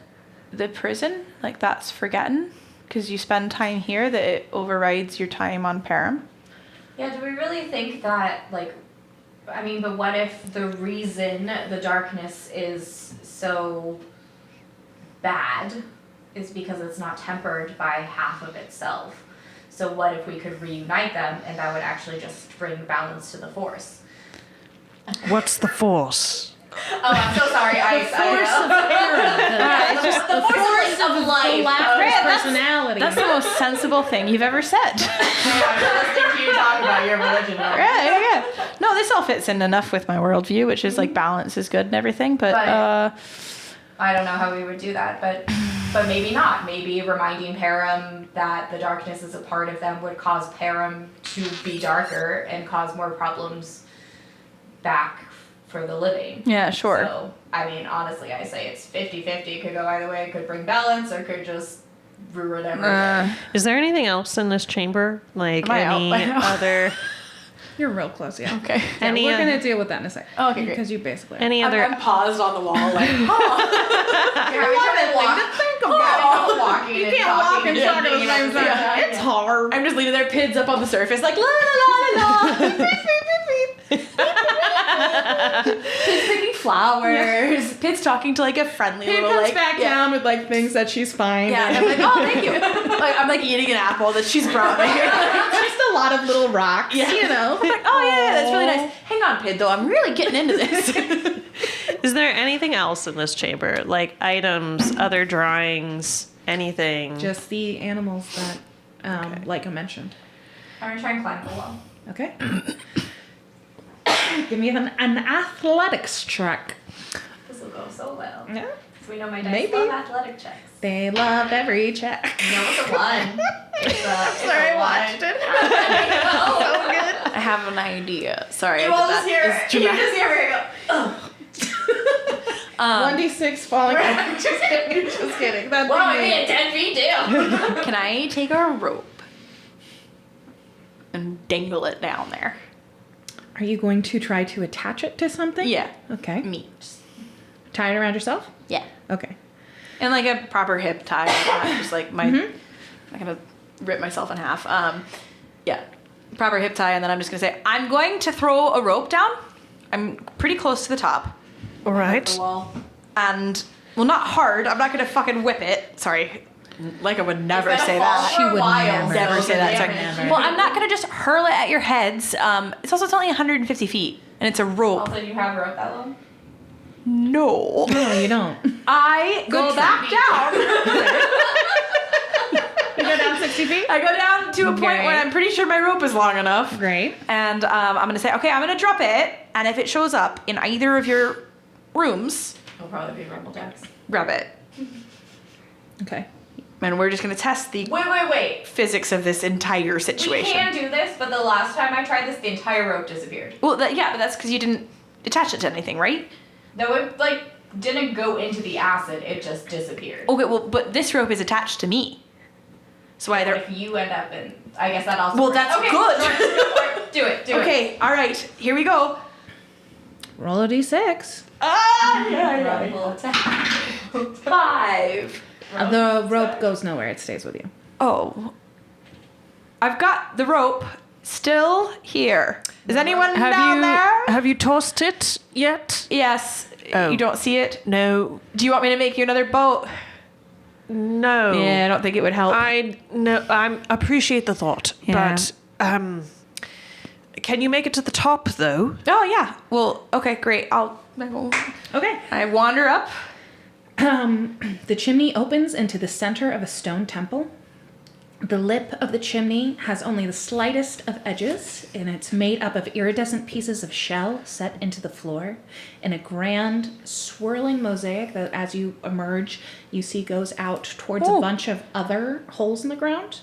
the prison? Like that's forgetting? Because you spend time here that it overrides your time on Param? Yeah, do we really think that, like, I mean, but what if the reason the darkness is so bad is because it's not tempered by half of itself? So what if we could reunite them and that would actually just bring balance to the Force? What's the Force? Oh, I'm so sorry. The force of Param. It's just the force of life. Personality. That's the most sensible thing you've ever said. I'm listening to you talk about your religion. Yeah. No, this all fits in enough with my worldview, which is like balance is good and everything. But I don't know how we would do that, but maybe not. Maybe reminding Param that the darkness is a part of them would cause Param to be darker and cause more problems back for the living. Yeah, sure. So, I mean, honestly, I say it's 50-50. It could go either way. It could bring balance or could just ruin everything. Is there anything else in this chamber? Like Am I out any by now? other You're real close, yeah. Okay. Yeah, Any, we're gonna deal with that in a second. Oh, okay, great. Because you basically any other I'm paused on the wall, like, You're having trouble walking You and can't walk talking and and talk at the thinking same at time. the same It's time. hard. I'm just leaving their pids up on the surface, like, la la la la la. Pids picking flowers. Pids talking to like a friendly He little comes like back down with like things that she's fine. Yeah, and I'm like, oh, thank you. Like I'm like eating an apple that she's brought me. Just a lot of little rocks, you know. I'm like, oh yeah, that's really nice. Hang on, Pid, though. I'm really getting into this. Is there anything else in this chamber? Like items, other drawings, anything? Just the animals that Laiika mentioned. I'm gonna try and climb the wall. Okay. Give me an athletics check. This will go so well. Yeah. So we know my dice Maybe. love athletic checks. They loved every check. No, it's a 1. It's Sorry, a I 1. watched it. So good. I have an idea. Sorry. You but will that just hear is it. You dramatic. just hear her go, 1d6 falling. Just kidding. That's well, I me. mean, 10 feet down. Can I take a rope and dangle it down there? Are you going to try to attach it to something? Yeah. Okay. Me. Tie it around yourself? Yeah. Okay. And like a proper hip tie, not just like my. Mhm. I'm gonna rip myself in half. Yeah, proper hip tie, and then I'm just gonna say I'm going to throw a rope down. I'm pretty close to the top, All right. The wall. and well, not hard. I'm not gonna fucking whip it. Sorry, like I would never It's say gonna fall that. for a would while, never. Never so say that. damn Sorry. it. Well, I'm not gonna just hurl it at your heads. It's only 150 feet, and it's a rope. Also, you have a rope that long? No, No, you don't. I go Good back try. down. You go down 60 feet? I go down to a point Great. where I'm pretty sure my rope is long enough. Great. And I'm going to say, okay, I'm going to drop it. And if it shows up in either of your rooms, It'll probably be Rumbletack's. grab it. Okay. And we're just going to test the Wait. physics of this entire We situation. can do this, but the last time I tried this, the entire rope disappeared. Well, yeah, but that's because you didn't attach it to anything, right? Though it, like, didn't go into the acid, it just disappeared. Okay, well, but this rope is attached to me. So But either... if you end up in, I guess that also Well, works. that's okay, good. Sure, do it. Okay, all right, here we go. Roll a d6. Ah, Rumbletack. 5. The rope goes nowhere. It stays with you. Oh. I've got the rope still here. Is anyone down there? Have you tossed it yet? Yes. Oh. You don't see it? No. Do you want me to make you another boat? No. Yeah, I don't think it would help. I appreciate the thought, Yeah. but can you make it to the top though? Oh yeah. Well, okay, great. Okay. I wander up. The chimney opens into the center of a stone temple. The lip of the chimney has only the slightest of edges, and it's made up of iridescent pieces of shell set into the floor in a grand swirling mosaic that as you emerge, you see goes out towards a bunch of other holes in the ground.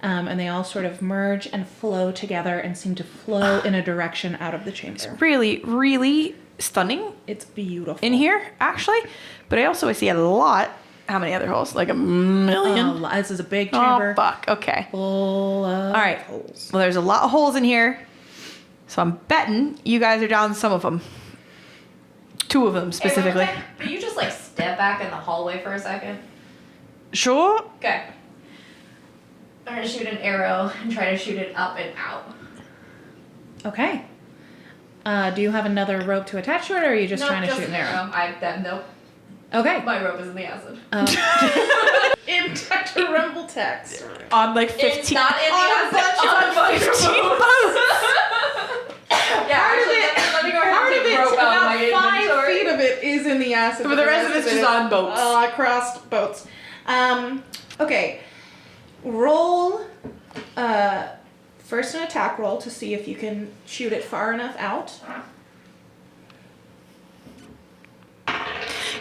And they all sort of merge and flow together and seem to flow in a direction out of the chamber. Really, really stunning It's beautiful. in here, actually. But I see a lot. How many other holes? Like a million? This is a big chamber. Oh, fuck. Okay. Full of All right. holes. Well, there's a lot of holes in here. So I'm betting you guys are down some of them. 2 of them specifically. Hey, Rumbletack, can you just, like, step back in the hallway for a second? Sure. Okay. I'm gonna shoot an arrow and try to shoot it up and out. Okay. Do you have another rope to attach to it, or are you just Nope, trying to shoot an arrow? Nope. Okay. My rope is in the acid. In Dr. Rumbletack's. On like It's 15. not in the acid. It's on 15 Yeah, actually, let me go ahead Part and of take it, rope out of about my 5 inventory. feet of it is in the acid. But the rest of it's just on boats. Across boats. Okay. Roll first an attack roll to see if you can shoot it far enough out.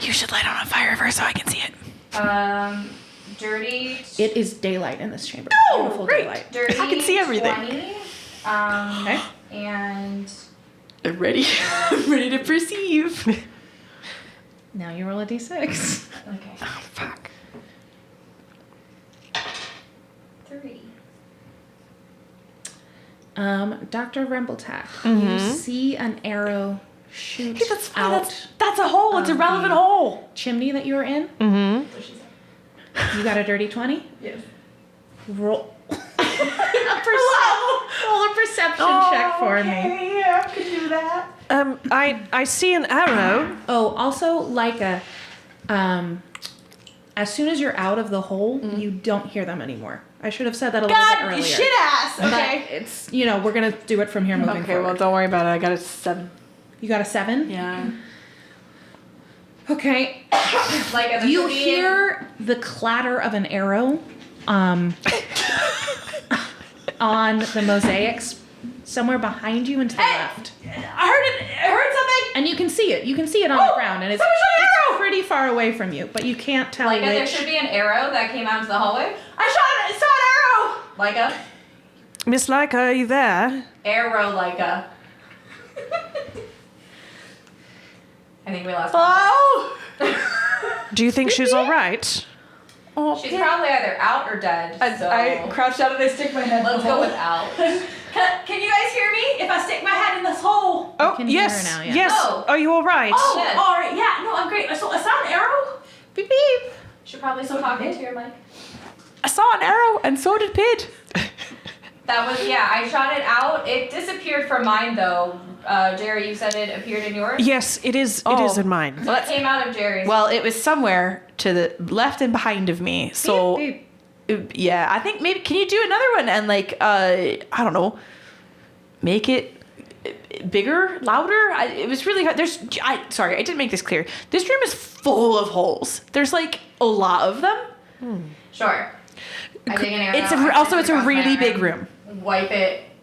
You should light on a fire first so I can see it. Dirty. It is daylight in this chamber. Oh, Beautiful great. daylight. Dirty. I can see everything. 20. Okay. And I'm ready. I'm ready to perceive. Now you roll a d6. okay. Oh, fuck. 3. Dr. Rumbletack, Mm-hmm. you see an arrow shoot Hey, that's fine. out That's a hole. It's a relevant hole. chimney that you were in. Mm-hmm. What she said. You got a dirty 20? Yes. Roll a perception check for me. Yeah, I could do that. I see an arrow. Oh, also, Laiika, as soon as you're out of the hole, you don't hear them anymore. I should have said that a little bit God, earlier. you shit ass. But Okay. it's, we're going to do it from here moving Okay, forward. well, don't worry about it. I got a 7. You got a 7? Yeah. Okay. Like You hear the clatter of an arrow on the mosaics somewhere behind you and to the left. I heard it. I heard something. And you can see it. You can see it on the ground. And it's someone shot an arrow! pretty far away from you, but you can't tell Like there which. should be an arrow that came out into the hallway. I saw an arrow. Like a Miss Laiika, are you there? arrow, like a. I think we lost. Oh. Do you think she's all right? Oh, She's probably either out or dead. So I crouched down and I stick my head. let's go with out. Can you guys hear me? If I stick my head in this hole. Oh, can hear yes. her now, yeah. Yes. Oh. Are you all right? Oh, Good. all right. Yeah. No, I'm great. I saw an arrow. Beep beep. Should probably still talking to your mic. I saw an arrow, and so did Pid. That was I shot it out. It disappeared from mine though. Jerry, you said it appeared in yours. Yes, it is. It Oh. is in mine. So it came out of Jerry's. Well, it was somewhere to the left and behind of me. So Beep, yeah, I think maybe can you do another one and like I don't know, make it bigger, louder. It was really hard. Sorry, I didn't make this clear. This room is full of holes. There's like a lot of them. Sure. I dig an arrow. It's I it's a across my really big arm, room.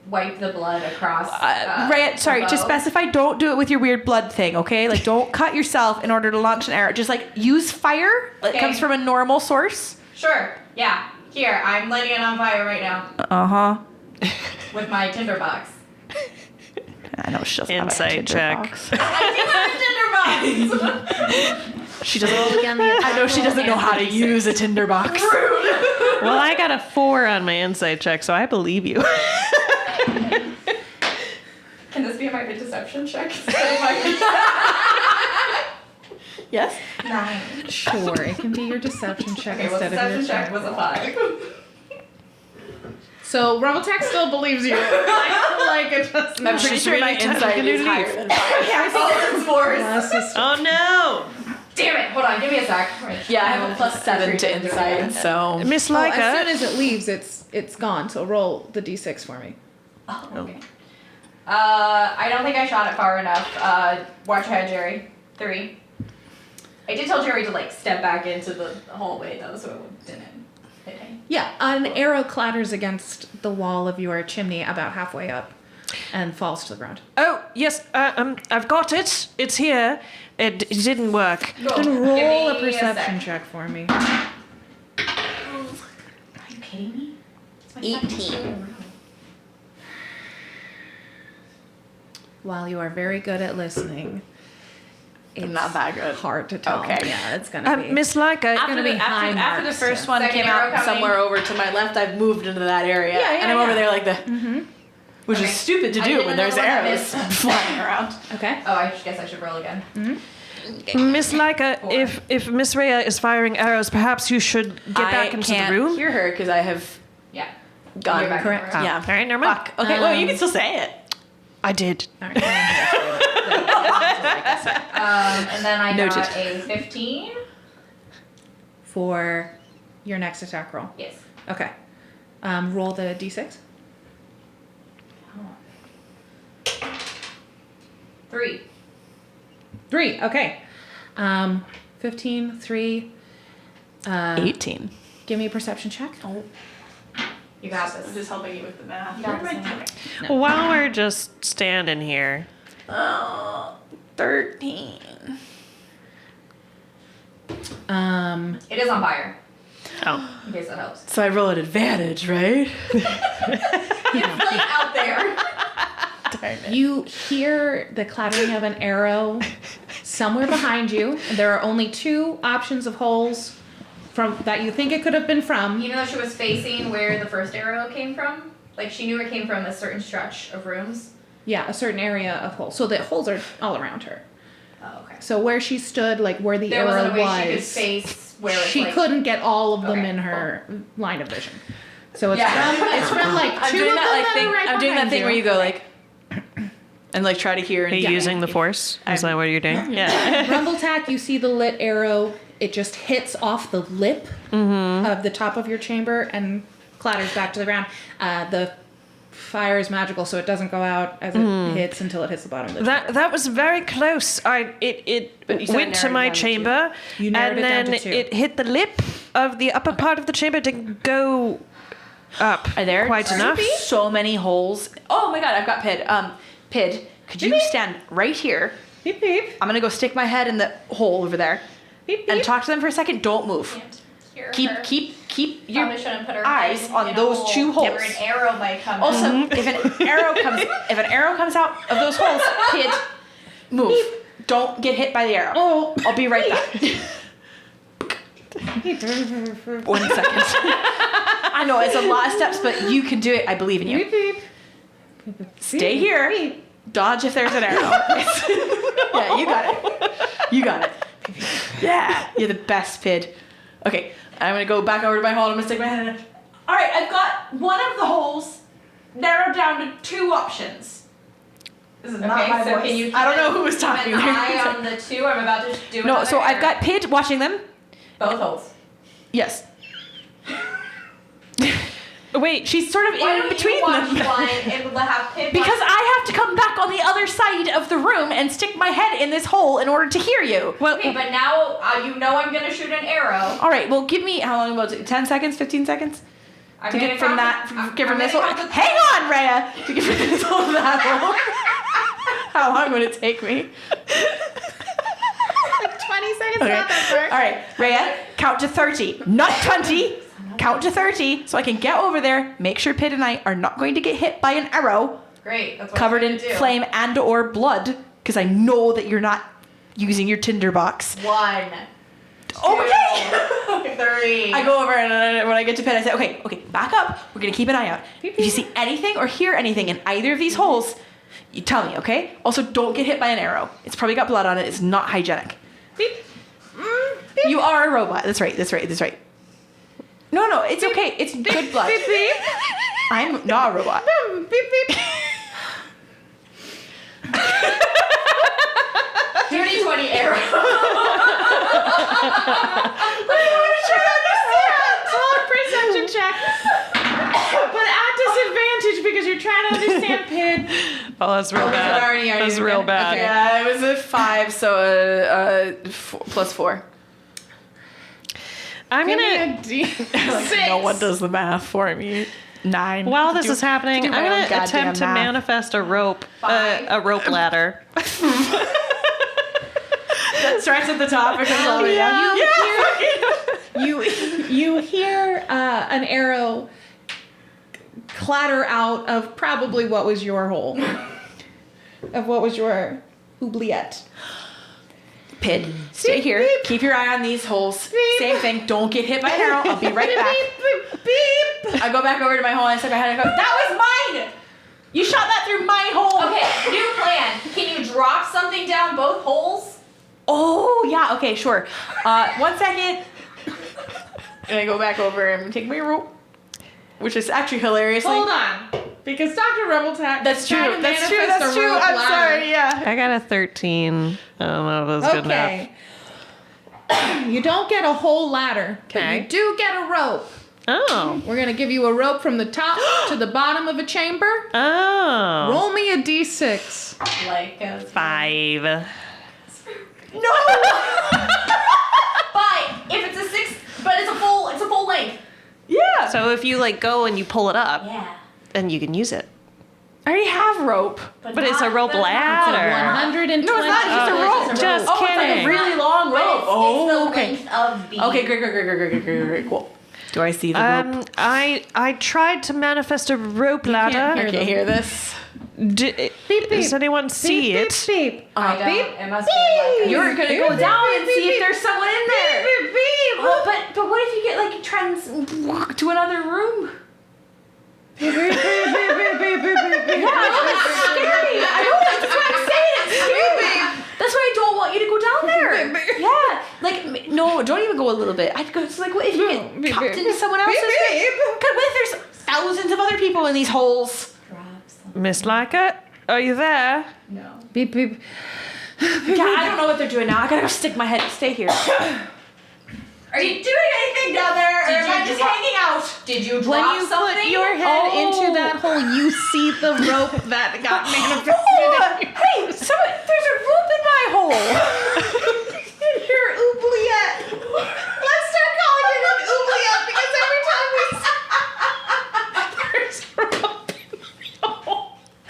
Wipe the blood across. Right, sorry, the to bow. specify, don't do it with your weird blood thing, okay? Like, don't cut yourself in order to launch an arrow. Just like use fire. It Okay. comes from a normal source. Sure. Yeah. Here, I'm lighting it on fire right now Uh-huh. with my tinderbox. I know she doesn't Insight have a check. tinderbox. I do have a tinderbox. She doesn't. I know she doesn't know how to use a tinderbox. Well, I got a 4 on my insight check, so I believe you. Can this be my deception check? Yes. 9. Sure, it can be your deception check Okay, well, instead of your deception check check. was a 5. So Rumbletack still believes you. like it doesn't. I'm pretty sure my insight is higher than 5. Yeah, I think it's 4s. Oh no! Damn it! Hold on, give me a sec. Yeah, I have a +7 to insight, so. Miss Well, Laiika. as soon as it leaves, it's gone. So roll the d6 for me. Oh, okay. I don't think I shot it far enough. Watch your head, Jerry. 3. I did tell Jerry to like step back into the hallway though, so it didn't hit him. Yeah, an arrow clatters against the wall of your chimney about halfway up and falls to the ground. Oh yes, I've got it. It's here. It didn't work. Cool. Then roll Give a me perception sec. check for me. Are you kidding me? It's my second 18. time in a row. While you are very good at listening, it's Not that good. hard to tell. Okay. Yeah, it's gonna be. Miss Laiika. gonna be high After the marks, first yeah. one Second came arrow out coming. somewhere over to my left, I've moved into that area. Yeah, yeah, and I'm yeah. over there like which Okay. is stupid to I do didn't when know there's what that arrows is. flying around. Okay. Oh, I guess I should roll again. Miss Laiika, 4. if Miss Rhea is firing arrows, perhaps you should get back into the room. Hear her because I have Yeah. gone You're back in the correct. room. Yeah. All right, never mind. Fuck. Okay. Well, you can still say it. I did. All right. And then I Noted. got a 15. For your next attack roll. Yes. Okay. Roll the d6. 3. 3. Okay. 15, 3. 18. Give me a perception check. Oh. You got this. just helping you with the math. You got this. Anyway. No. While we're just standing here, 13. It is on fire. Oh. In case that helps. So I roll an advantage, right? It's like out there. You hear the clattering of an arrow somewhere behind you. And there are only 2 options of holes from that you think it could have been from. Even though she was facing where the first arrow came from, like she knew it came from a certain stretch of rooms. Yeah, a certain area of holes. So the holes are all around her. Oh, okay. So where she stood, like where the There arrow wasn't a way was, she could face where it's she like, couldn't get all of them Okay, in her line of vision. So it's Yeah. from like 2 I'm doing of that them like thing. are right I'm doing that behind thing where you go like, and like try to hear. Are And you using the force? Is that what you're doing? Yeah. Rumbletack, you see the lit arrow. It just hits off the lip of the top of your chamber and clatters back to the ground. The fire is magical, so it doesn't go out as it hits until it hits the bottom of the chamber. That was very close. It But you said went it to narrowed my it down to chamber, You narrowed and it down then to 2. it hit the lip of the upper part of the chamber. Didn't go up Are there quite enough. so many holes? Oh my god, I've got Pid. Pid, could you stand right here? Beep, beep. I'm gonna go stick my head in the hole over there Beep, beep. and talk to them for a second. Don't move. Can't hear Keep her. your Probably shouldn't put her eyes head on in a those hole 2 where holes. an arrow might come in. Also, if an arrow comes out of those holes, Pid, move. Don't get hit by the arrow. Oh. I'll be right back. 1 second. I know it's a lot of steps, but you can do it. I believe in you. Beep, beep. Stay here. Dodge if there's an arrow. Yeah, you got it. You got it. Yeah, you're the best, Pid. Okay, I'm gonna go back over to my hole. I'm gonna stick my head in it. All right, I've got one of the holes narrowed down to 2 options. This is not my so voice. can you I don't know who was keep talking an there. eye on the 2? I'm about to do No, another so I've arrow. got Pid watching them. both holes. Yes. Wait, she's sort of Why in don't between you watch them. one and have Pid Because I have to come back on the other side of the room and stick my head in this hole in order to hear you. Well, Okay, but now you know I'm gonna shoot an arrow. all right. Well, give me how long was it? 10 seconds? 15 seconds? I'm To gonna get from count that, the- get from I'm this hole. gonna count the- Hang on, Rhea. To get from this hole to that hole. How long would it take me? 20 seconds, Okay. not that far. All right, Rhea, count to 30, not 20. Count to 30 so I can get over there. Make sure Pid and I are not going to get hit by an arrow Great. That's what covered I'm in gonna do. flame and/or blood, because I know that you're not using your tinderbox. 1. Okay. 3. I go over and when I get to Pid, I say, okay, back up. We're gonna keep an eye out. If you see anything or hear anything in either of these holes, you tell me, okay? Also, don't get hit by an arrow. It's probably got blood on it. It's not hygienic. Beep. You are a robot. That's right. No, it's okay. It's good blood. Beep, beep. I'm not a robot. Beep, beep. 30-20 arrow. Perception check. But at disadvantage because you're trying to understand Pid. Oh, that's real bad. already That's real bad. Okay. Yeah, it was a 5, so plus 4. I'm gonna No one does the math for me. 9. While this is happening, do I'm my own going to goddamn attempt to math. manifest a rope ladder. That starts at the top and comes all the way down. You hear an arrow clatter out of probably what was your hole. Of what was your oubliette. Pid, stay here. Beep. Keep your eye on these holes. Beep. Same thing. Don't get hit by an arrow. I'll be right back. Beep, beep, beep. I go back over to my hole and I stick my head and I go, that was mine! You shot that through my hole! Okay, new plan. Can you drop something down both holes? Oh, yeah, okay, sure. 1 second. And I go back over and take my rope. Which is actually hilariously. Hold on. Because Dr. Rumbletack That's is true. trying to That's true. manifest That's a true. rope I'm ladder. sorry. Yeah. I got a 13. I don't know if that's good enough. Okay. You don't get a whole ladder, but Okay. you do get a rope. Oh. We're gonna give you a rope from the top to the bottom of a chamber. Oh. Roll me a d6. Like 5. No! But if it's a 6, but it's a full length. Yeah. So if you like go and you pull it up, Yeah. then you can use it. I already have rope. But it's a not rope the- It's a ladder. 120. No, it's not just a rope. Just Oh, it's like kidding. a really long rope. Oh the okay. length of the... Okay, great, cool. Do I see the rope? I tried to manifest a rope ladder. I can't hear this. Beep, beep. Does anyone see beep, it? Beep, beep. I don't. Beep. It must be like... You're gonna go down and see if there's someone in there. Beep, beep. Oh, but what if you get like To another room. Beep, beep, beep, beep, beep, beep, beep. Yeah, I know it's scary. I know that's what I'm saying. It's scary. That's why I don't want you to go down there. Yeah, like no, don't even go a little bit. I'd go. It's like, what if you get chopped into someone else's? God, what if there's thousands of other people in these holes? Miss Laiika, are you there? No. Beep, beep. Yeah, I don't know what they're doing now. I gotta go stick my head. Stay here. Are you doing anything down there, or am I just hanging out? Did you drop When you something? put your head into that hole, you see the rope that got manifested. Hey, there's a rope in my hole. Your oubliette. Let's start calling it an oubliette because every time we there's a rope in my hole. I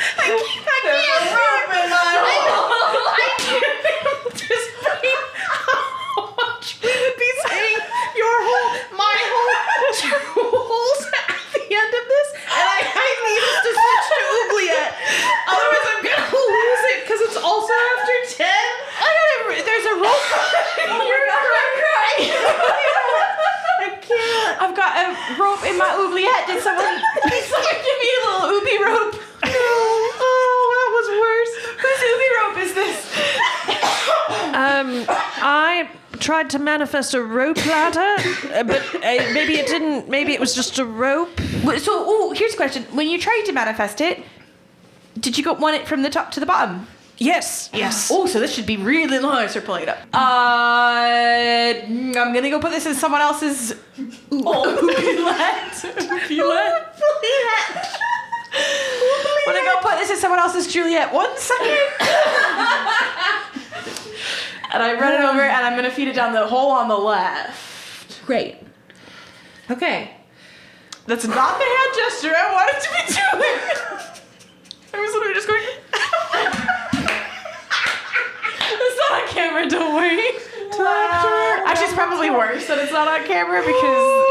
can't rope in my hole. I can't anticipate how much we would be saying your hole, my hole, two holes at the end of this, and I need us to switch to oubliette. Otherwise, I'm gonna lose it because it's also after 10. There's a rope. I can't. I've got a rope in my oubliette. Did someone give me a little ubi rope? No. Oh, that was worse. Whose ubi rope is this? I tried to manifest a rope ladder, but maybe it didn't. Maybe it was just a rope. So, here's a question. When you tried to manifest it, did you want it from the top to the bottom? Yes. Oh, so this should be really nice. We're pulling it up. I'm gonna go put this in someone else's oubliette. I'm gonna go put this in someone else's Juliet. 1 second. And I run it over, and I'm gonna feed it down the hole on the left. Great. Okay. That's not the hand gesture I wanted to be doing. I was literally just going. It's not on camera, don't worry. Wow. Actually, it's probably worse that it's not on camera because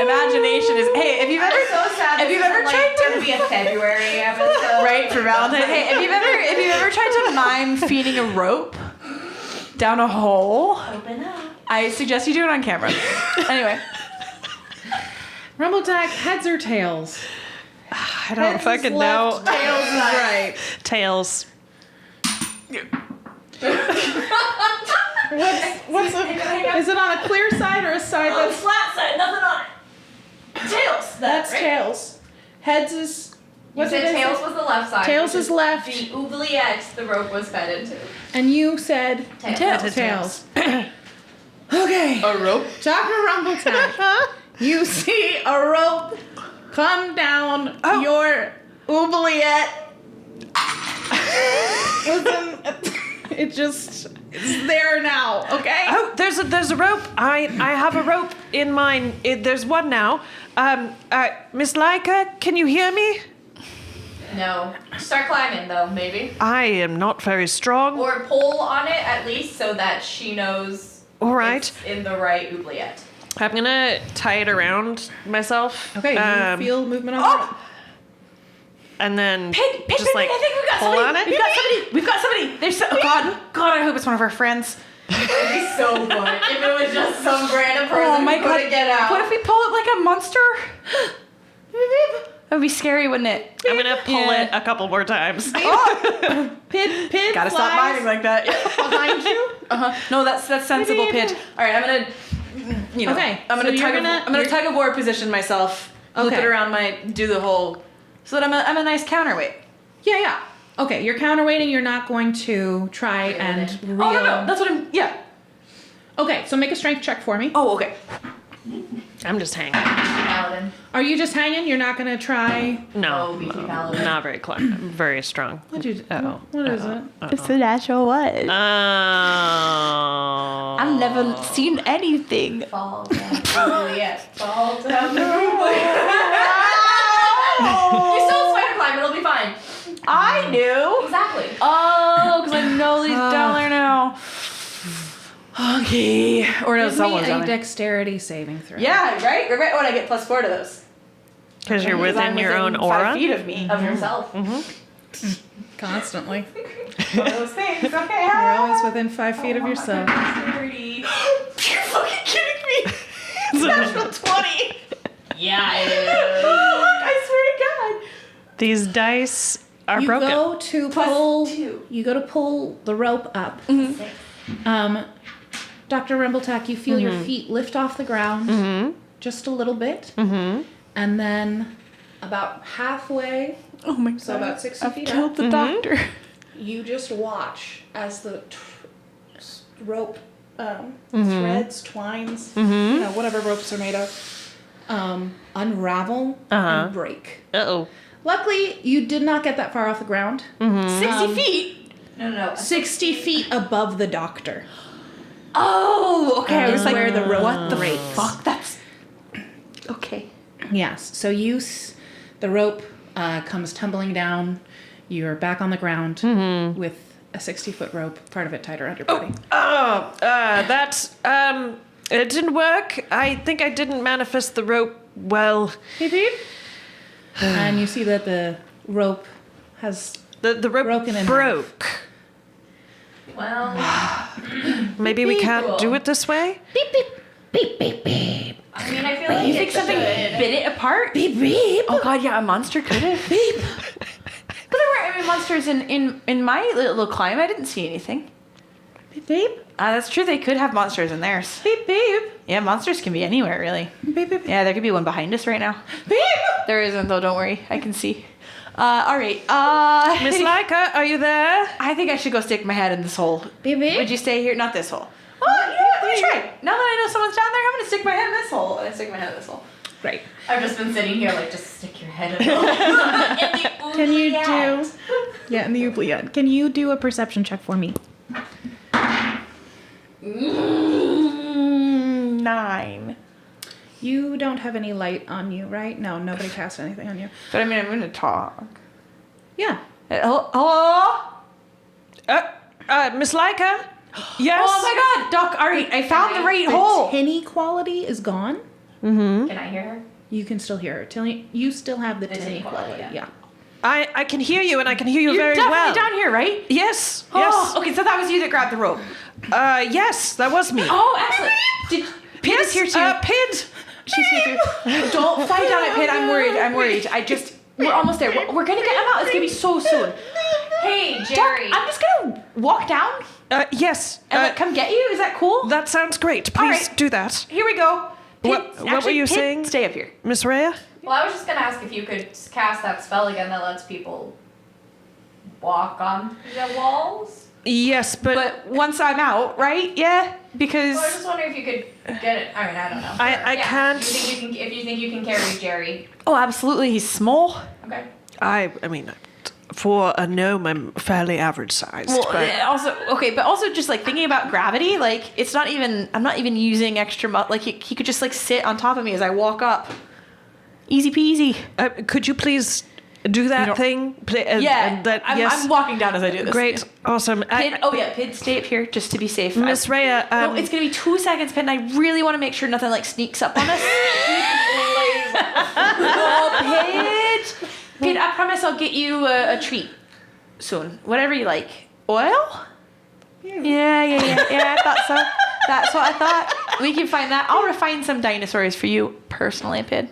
imagination is. Hey, if you've ever, I'm so sad. have you ever tried to be a February episode? right for Valentine's? Hey, have you ever tried to mime feeding a rope down a hole? Open up. I suggest you do it on camera. Anyway, Rumbletack, heads or tails? I don't fucking know. Tails is right. Tails. Is it on a clear side or a side that's flat side, nothing on it. Tails. That's right? tails. Heads is You said tails was the left side. Tails which is left. The oubliette the rope was fed into. And you said Tails. tails. Okay. a rope. Dr. Rumbletack, you see a rope come down your oubliette. Listen, it just is there now, okay? Oh, there's a rope. I have a rope in mine. There's one now. Miss Laiika, can you hear me? No. Start climbing though, maybe. I am not very strong. Or pull on it at least so that she knows All right. it's in the right oubliette. I'm gonna tie it around myself. Okay, you feel movement on that? And then Pig, just like I think we've got pull somebody. on it. We've got somebody. There's God, I hope it's one of our friends. It'd be so good if it was just some random person Oh my who God. couldn't get out. What if we pull it like a monster? That would be scary, wouldn't it? I'm gonna pull it a couple more times. Pid Gotta stop flies miming like that. behind you. No, that's sensible, Pid. All right, I'm gonna, Okay, I'm so gonna tug of war position myself, loop Okay. it around do the whole, so that I'm a nice counterweight. Yeah. Okay, you're counterweighting. You're not going to try and reel. Oh no, that's what yeah. Okay, so make a strength check for me. Oh, okay. I'm just hanging. Paladin. Are you just hanging? You're not going to try. No, Oh, beefy paladin. not very very strong. What'd you do? Uh-oh. What is it? It's a natural one. Oh. I've never seen anything. Fall down the oubliette. Fall down the oubliette. You still spider climb, it'll be fine. I knew. Exactly. Oh, because I know he's down there now. Okay. Or no, Give me someone's a on it. dexterity saving throw. Yeah, right? Right. When I get +4 to those. Because you're Because I'm within your own within aura. 5 feet of me. Of yourself. Constantly. One of those things. Okay. You're always within 5 feet of yourself. You're fucking kidding me. It's natural 20. Yeah, it I swear to God. These dice are You broken. go to Plus pull. 2. You go to pull the rope up. is. 6. Dr. Rumbletack, you feel your feet lift off the ground just a little bit, and then about halfway, Oh my God. so about 60 I've feet killed up, the doctor. you just watch as the rope threads, twines, you know, whatever ropes are made of, unravel and break. Uh-oh. Luckily, you did not get that far off the ground. 60 feet? No. 60 feet above the doctor. Oh, okay. I Is was like, where the rope what the breaks. fuck? That's... Okay. Yes. So the rope comes tumbling down. You're back on the ground with a 60-foot rope, part of it tied around your body. It didn't work. I think I didn't manifest the rope well. Beep, beep. And you see that the rope has The rope Broken in broke. Well, Maybe we beep. can't do it this way? beep, beep, beep, beep, beep, I mean, I feel like You think something bit it apart? beep, beep, Oh God, yeah, a monster could have. beep. But there weren't any monsters in my little climb. I didn't see anything. Beep, beep, That's true. They could have monsters in theirs. beep, beep, Yeah, monsters can be anywhere, really. beep, beep, Yeah, there could be one behind us right now. beep. There isn't, though. Don't worry. I can see. All right. Miss Laiika, are you there? I think I should go stick my head in this hole. Beep, beep. Would you stay here? Not this hole. Oh, yeah, let me try. Now that I know someone's down there, I'm going to stick my head in this hole. And I stick my head in this hole. Great. I've just been sitting here like, just stick your head in the Can you do? Yeah, in the oubliette. Can you do a perception check for me? 9. You don't have any light on you, right? No, nobody cast anything on you. But I mean, I'm going to talk. Yeah. Hello? Miss Laiika? Yes? Oh my God, Doc. All right, I found the right hole. Tinny quality is gone. Can I hear her? You can still hear her. You still have the The tinny tinny quality. quality, Yeah. I can hear you, and I can hear you You're very definitely well. down here, right? Yes. Oh, Yes. okay, so that was you that grabbed the rope. Yes, that was me. Oh, excellent. Did Pid is here too? Pid. She's here too. Don't fight down at Pid. I'm worried. We're almost there. We're gonna get him out. It's gonna be so soon. Hey, Doc, Jerry. I'm just gonna walk down Yes. and like, come get you. Is that cool? That sounds great. Please right. do that. Here we go. Pid, What were you Pid, saying? Stay up here. Miss Rhea? Well, I was just gonna ask if you could cast that spell again that lets people walk on the walls. Yes, But once I'm out, right? Yeah, because Well, I was just wondering if you could get it. I mean, I don't know. I Yeah, can't. If you think you can carry Jerry. oh, absolutely, he's small. Okay. I mean, for a gnome, I'm fairly average sized. Well, but also just like thinking about gravity, like it's not even. I'm not even using extra. Like he could just like sit on top of me as I walk up. Easy peasy. could you please do that don't- thing? Yeah, Yes. I'm walking down as I do this. Great. Awesome. Pid, Pid, stay up here just to be safe. Miss Rhea, No, it's gonna be 2 seconds, Pid, and I really want to make sure nothing like sneaks up on us. Oh, Pid, Pid, I promise I'll get you a treat soon. Whatever you like. Oil? Yeah. I thought so. That's what I thought. We can find that. I'll refine some dinosaurs for you personally, Pid.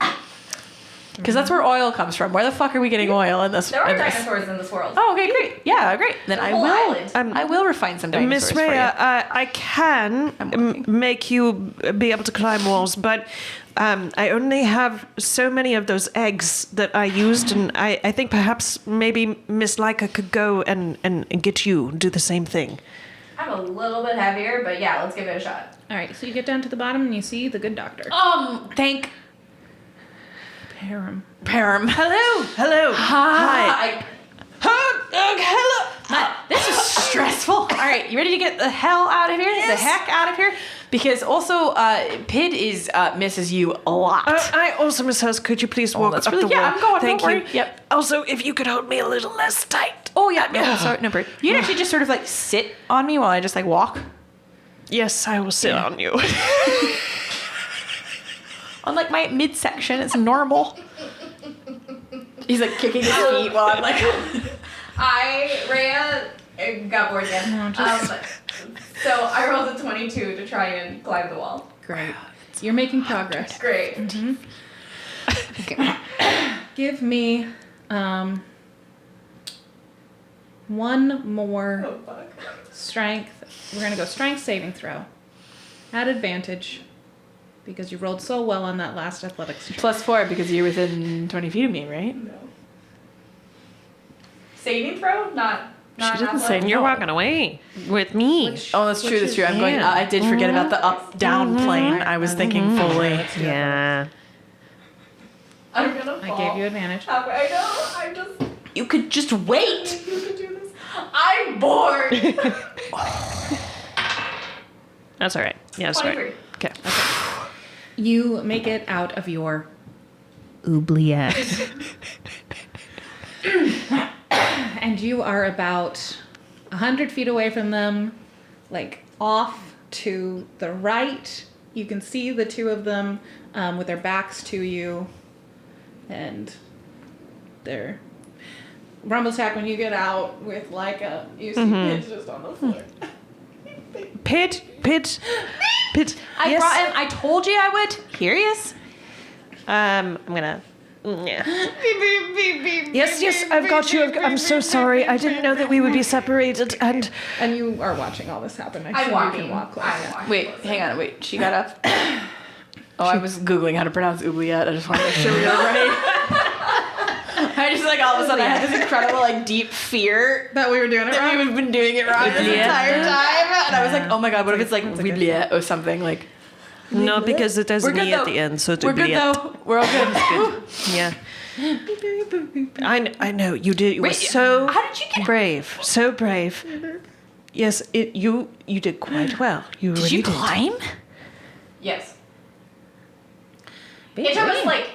Because that's where oil comes from. Where the fuck are we getting oil in this? There are in this? dinosaurs in this world. Oh, okay, great. Yeah, great. Then I whole will. island. I will refine some dinosaurs Miss for you. Rhea, I can I'm looking. make you be able to climb walls, but I only have so many of those eggs that I used, and I think perhaps maybe Miss Laiika could go and get you, do the same thing. I'm a little bit heavier, but yeah, let's give it a shot. All right. So you get down to the bottom and you see the good doctor. Thank Param. Param. Hello. Hi. Hello. This is stressful. All right, you ready to get the hell out of here? The heck out of here? Because also, Pid is misses you a lot. I also, Miss Hurst, could you please walk that's up really- the yeah, wall? I'm going, Thank don't you. worry. Yep. Also, if you could hold me a little less tight. Oh yeah, no, sorry, no, bird. You can actually just sort of like sit on me while I just like walk. Yes, I will sit on you. On like my midsection, it's normal. He's like kicking his feet while I'm like. Rhea got bored again. No, So I rolled a 22 to try and climb the wall. Great. You're making progress. Great. Give me one more Oh fuck. strength. We're going to go strength saving throw. At advantage. Because you rolled so well on that last athletics check. +4 because you're within 20 feet of me, right? No. Saving throw? Not She didn't say athletic? you're walking away with me. Oh, that's true. That's true. I'm going. I did forget about the up-down plane. I was thinking fully. Yeah. I'm gonna fall. I gave you advantage. I know. I'm just. You could just wait. You can do this. I'm bored. That's all right. Yeah, that's all right. 23. Okay. You make it out of your oubliette. And you are about 100 feet away from them, like off to the right. You can see the two of them with their backs to you. And they're... Rumbletack, when you get out with Laiika, you see Pidge just on the floor. Pit. I Yes. brought him. I told you I would. Here he is. I'm gonna. Yeah. Yes, I've got you. I'm so sorry. I didn't know that we would be separated. And you are watching all this happen. I I'm assume walking. you can walk closer. I'm walking. Wait, hang on. Wait, she got up. Oh, I was Googling how to pronounce oubliette. I just wanted to make sure we were right. I just like all of a sudden I had this incredible like deep fear That we were doing it that wrong? we've been doing it wrong this entire time. And I was like, oh my god, what if it's like oubliette or something like. no, because it has We're good me at though. the end, so it's We're good oubliette. though. We're all good. Yeah. I know you did. You were Wait, so how did you get- brave. So brave. Yes, you did quite well. You Did really you climb? Yes. It took us like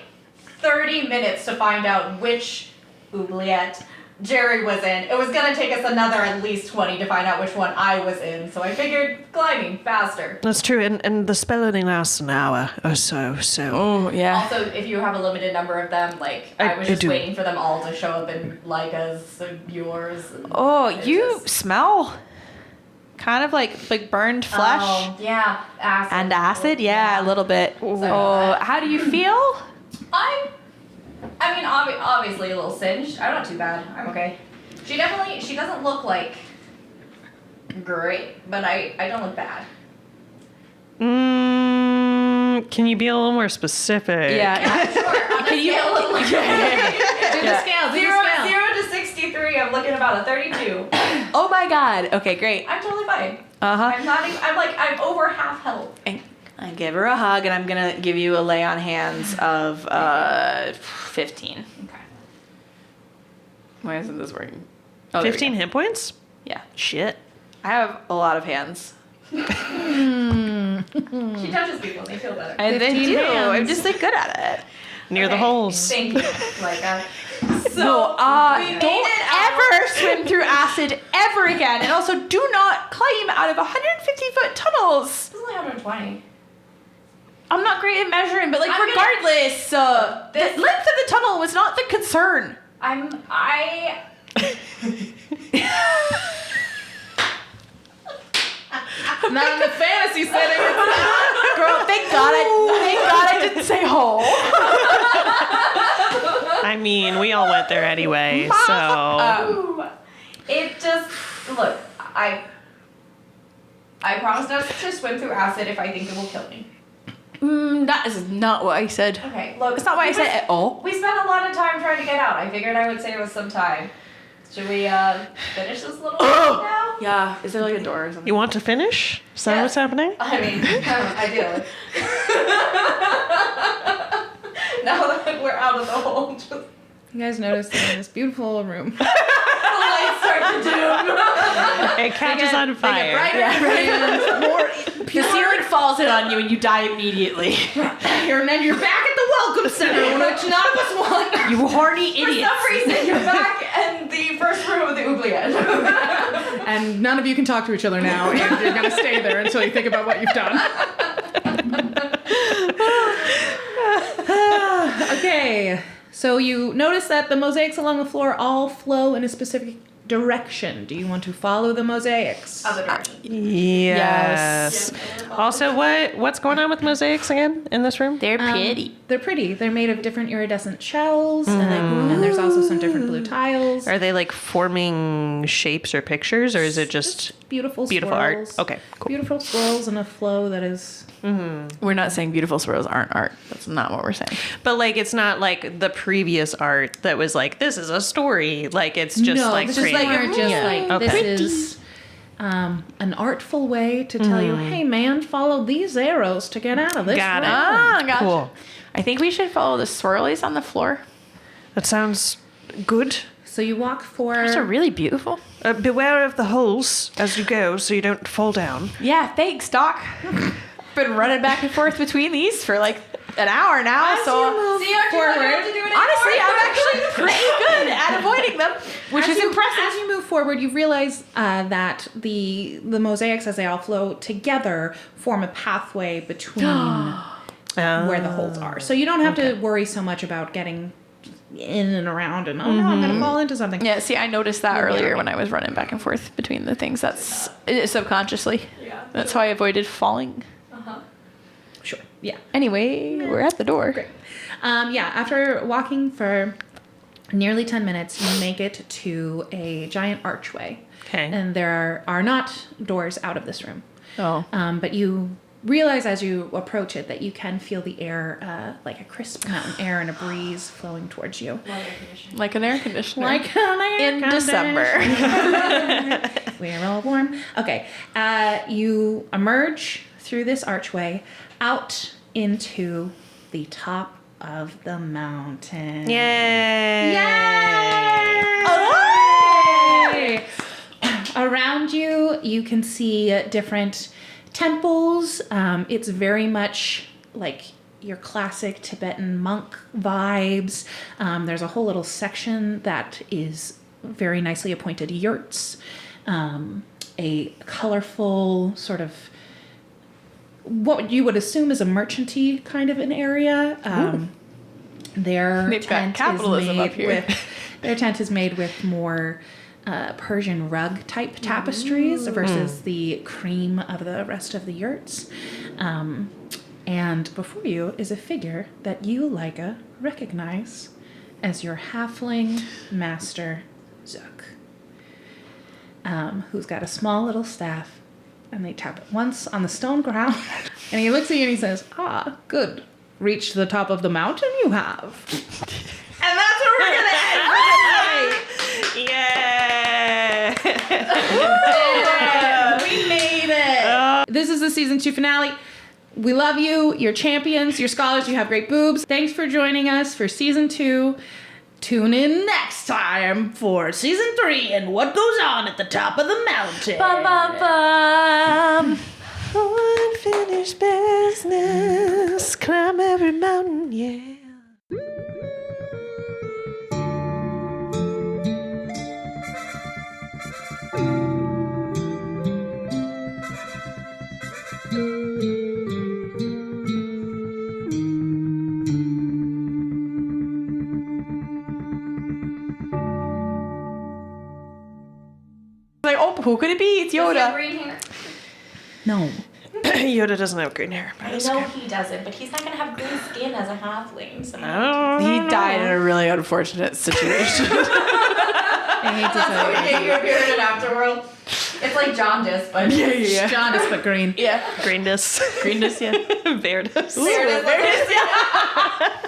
30 minutes to find out which oubliette Jerry was in. It was gonna take us another at least 20 to find out which one I was in, so I figured climbing faster. That's true, and the spell only lasts an hour or so. So Oh yeah. Also, if you have a limited number of them, like, I was I just do. waiting for them all to show up in Laika's, yours. And Oh, it you just- smell kind of like burned flesh Oh, yeah, acid. and acid. Yeah, a little bit. Sorry Oh, about that. how do you feel? I mean, obviously a little singed. I'm not too bad. I'm okay. She doesn't look like great, but I don't look bad. can you be a little more specific? Yeah. Sure, on a Can you- scale of like, Do the scale. Do the 0 scale. to 63, I'm looking about a 32. Oh my god. Okay, great. I'm totally fine. Uh-huh. I'm not even, I'm over half health. I give her a hug, and I'm gonna give you a lay on hands of 15. Okay. Why isn't this working? Oh, there we 15 go. hit points? Yeah. Shit. I have a lot of hands. She touches people and they feel better. They 15 do. hands. I'm just like good at it. Near the Okay, holes. Thank you. Like, So, we made don't it out. ever swim through acid ever again. And also, do not climb out of 150-foot tunnels. This is only 120. I'm not great at measuring, but like I'm gonna- regardless, the This- length of the tunnel was not the concern. Not in the fantasy setting. Girl, thank God I didn't say hole. I mean, we all went there anyway, so. It just look. I promised us to swim through acid if I think it will kill me. That is not what I said. Okay, look. That's not what I said at all. We spent a lot of time trying to get out. I figured I would save us some time. Should we finish this little now? Yeah, is there like a door or something? You want to finish? Is that Yeah. what's happening? I mean, ideally. Now that we're out of the hole, just the You guys notice that in this beautiful room. lights start to dim. It catches on fire. The ceiling falls in on you and you die immediately. And then you're back at the welcome center, which none of us want. You horny For idiot. some reason, you're back in the first room of the oubliette. And none of you can talk to each other now, and you're going to stay there until you think about what you've done. Okay, so you notice that the mosaics along the floor all flow in a specific direction. Do you want to follow the mosaics? Other direction. Yes. Also, what's going on with mosaics again in this room? They're pretty. They're pretty. They're made of different iridescent shells, and there's also some different blue tiles. Are they like forming shapes or pictures, or is it just beautiful art? swirls. Okay, cool. Beautiful swirls in a flow that is... We're not saying beautiful swirls aren't art. That's not what we're saying. But like, it's not like the previous art that was like, this is a story. Like, it's just like this is creative. like you're just like Okay. this is an artful way to tell you, hey man, follow these arrows to get out of this. Got it. room." Ah, gotcha. Cool. I think we should follow the swirlies on the floor. That sounds good. So you walk for. Those are really beautiful. Beware of the holes as you go, so you don't fall down. Yeah, thanks, Doc. Been running back and forth between these for like an hour now. As so you move See, aren't you forward, gonna have to do it honestly, anymore? I'm actually pretty good at avoiding them, which is impressive. As you move forward, you realize that the mosaics, as they all flow together, form a pathway between where the holes are. So you don't have to worry so much about getting in and around and, oh no, I'm going to fall into something. Yeah, see, I noticed that earlier when I was running back and forth between the things. That's subconsciously. Yeah. That's how I avoided falling. Sure. Yeah. Anyway, we're at the door. Great. After walking for nearly 10 minutes, you make it to a giant archway. Okay. And there are not doors out of this room. Oh. But you realize as you approach it that you can feel the air, like a crisp mountain air and a breeze flowing towards you. Like an air conditioner. Like an air in conditioner. December. We're all warm. Okay. You emerge through this archway out into the top of the mountain. Yay! Yay! Around you, you can see different temples. It's very much like your classic Tibetan monk vibes. There's a whole little section that is very nicely appointed yurts. A colorful sort of what you would assume is a merchant-y kind of an area. Their They've got tent capitalism is made up here. with their tent is made with more Persian rug type tapestries versus the cream of the rest of the yurts. And before you is a figure that you, Laiika, recognize as your halfling master, Zook, who's got a small little staff, and they tap it once on the stone ground, and he looks at you and he says, "Ah, good. Reach the top of the mountain you have." And that's where we're going to end for tonight. Yeah! We made it. This is the season 2 finale. We love you. You're champions. You're scholars. You have great boobs. Thanks for joining us for season 2. Tune in next time for season 3 and what goes on at the top of the mountain. Bum, bum, bum. Unfinished business. Climb every mountain, yeah. Like, oh, who could it be? It's Does he have Yoda. green hair? No. Yoda doesn't have green hair. But I it's know okay. he doesn't, but he's not gonna have green skin as a halfling. So He died in a really unfortunate situation. I hate to that's tell how you. we get you appeared in Afterworld. It's like jaundice, but Jaundice but green. yeah. Greenness. Greenness, yeah. Bareness. There it is. There it is, yeah.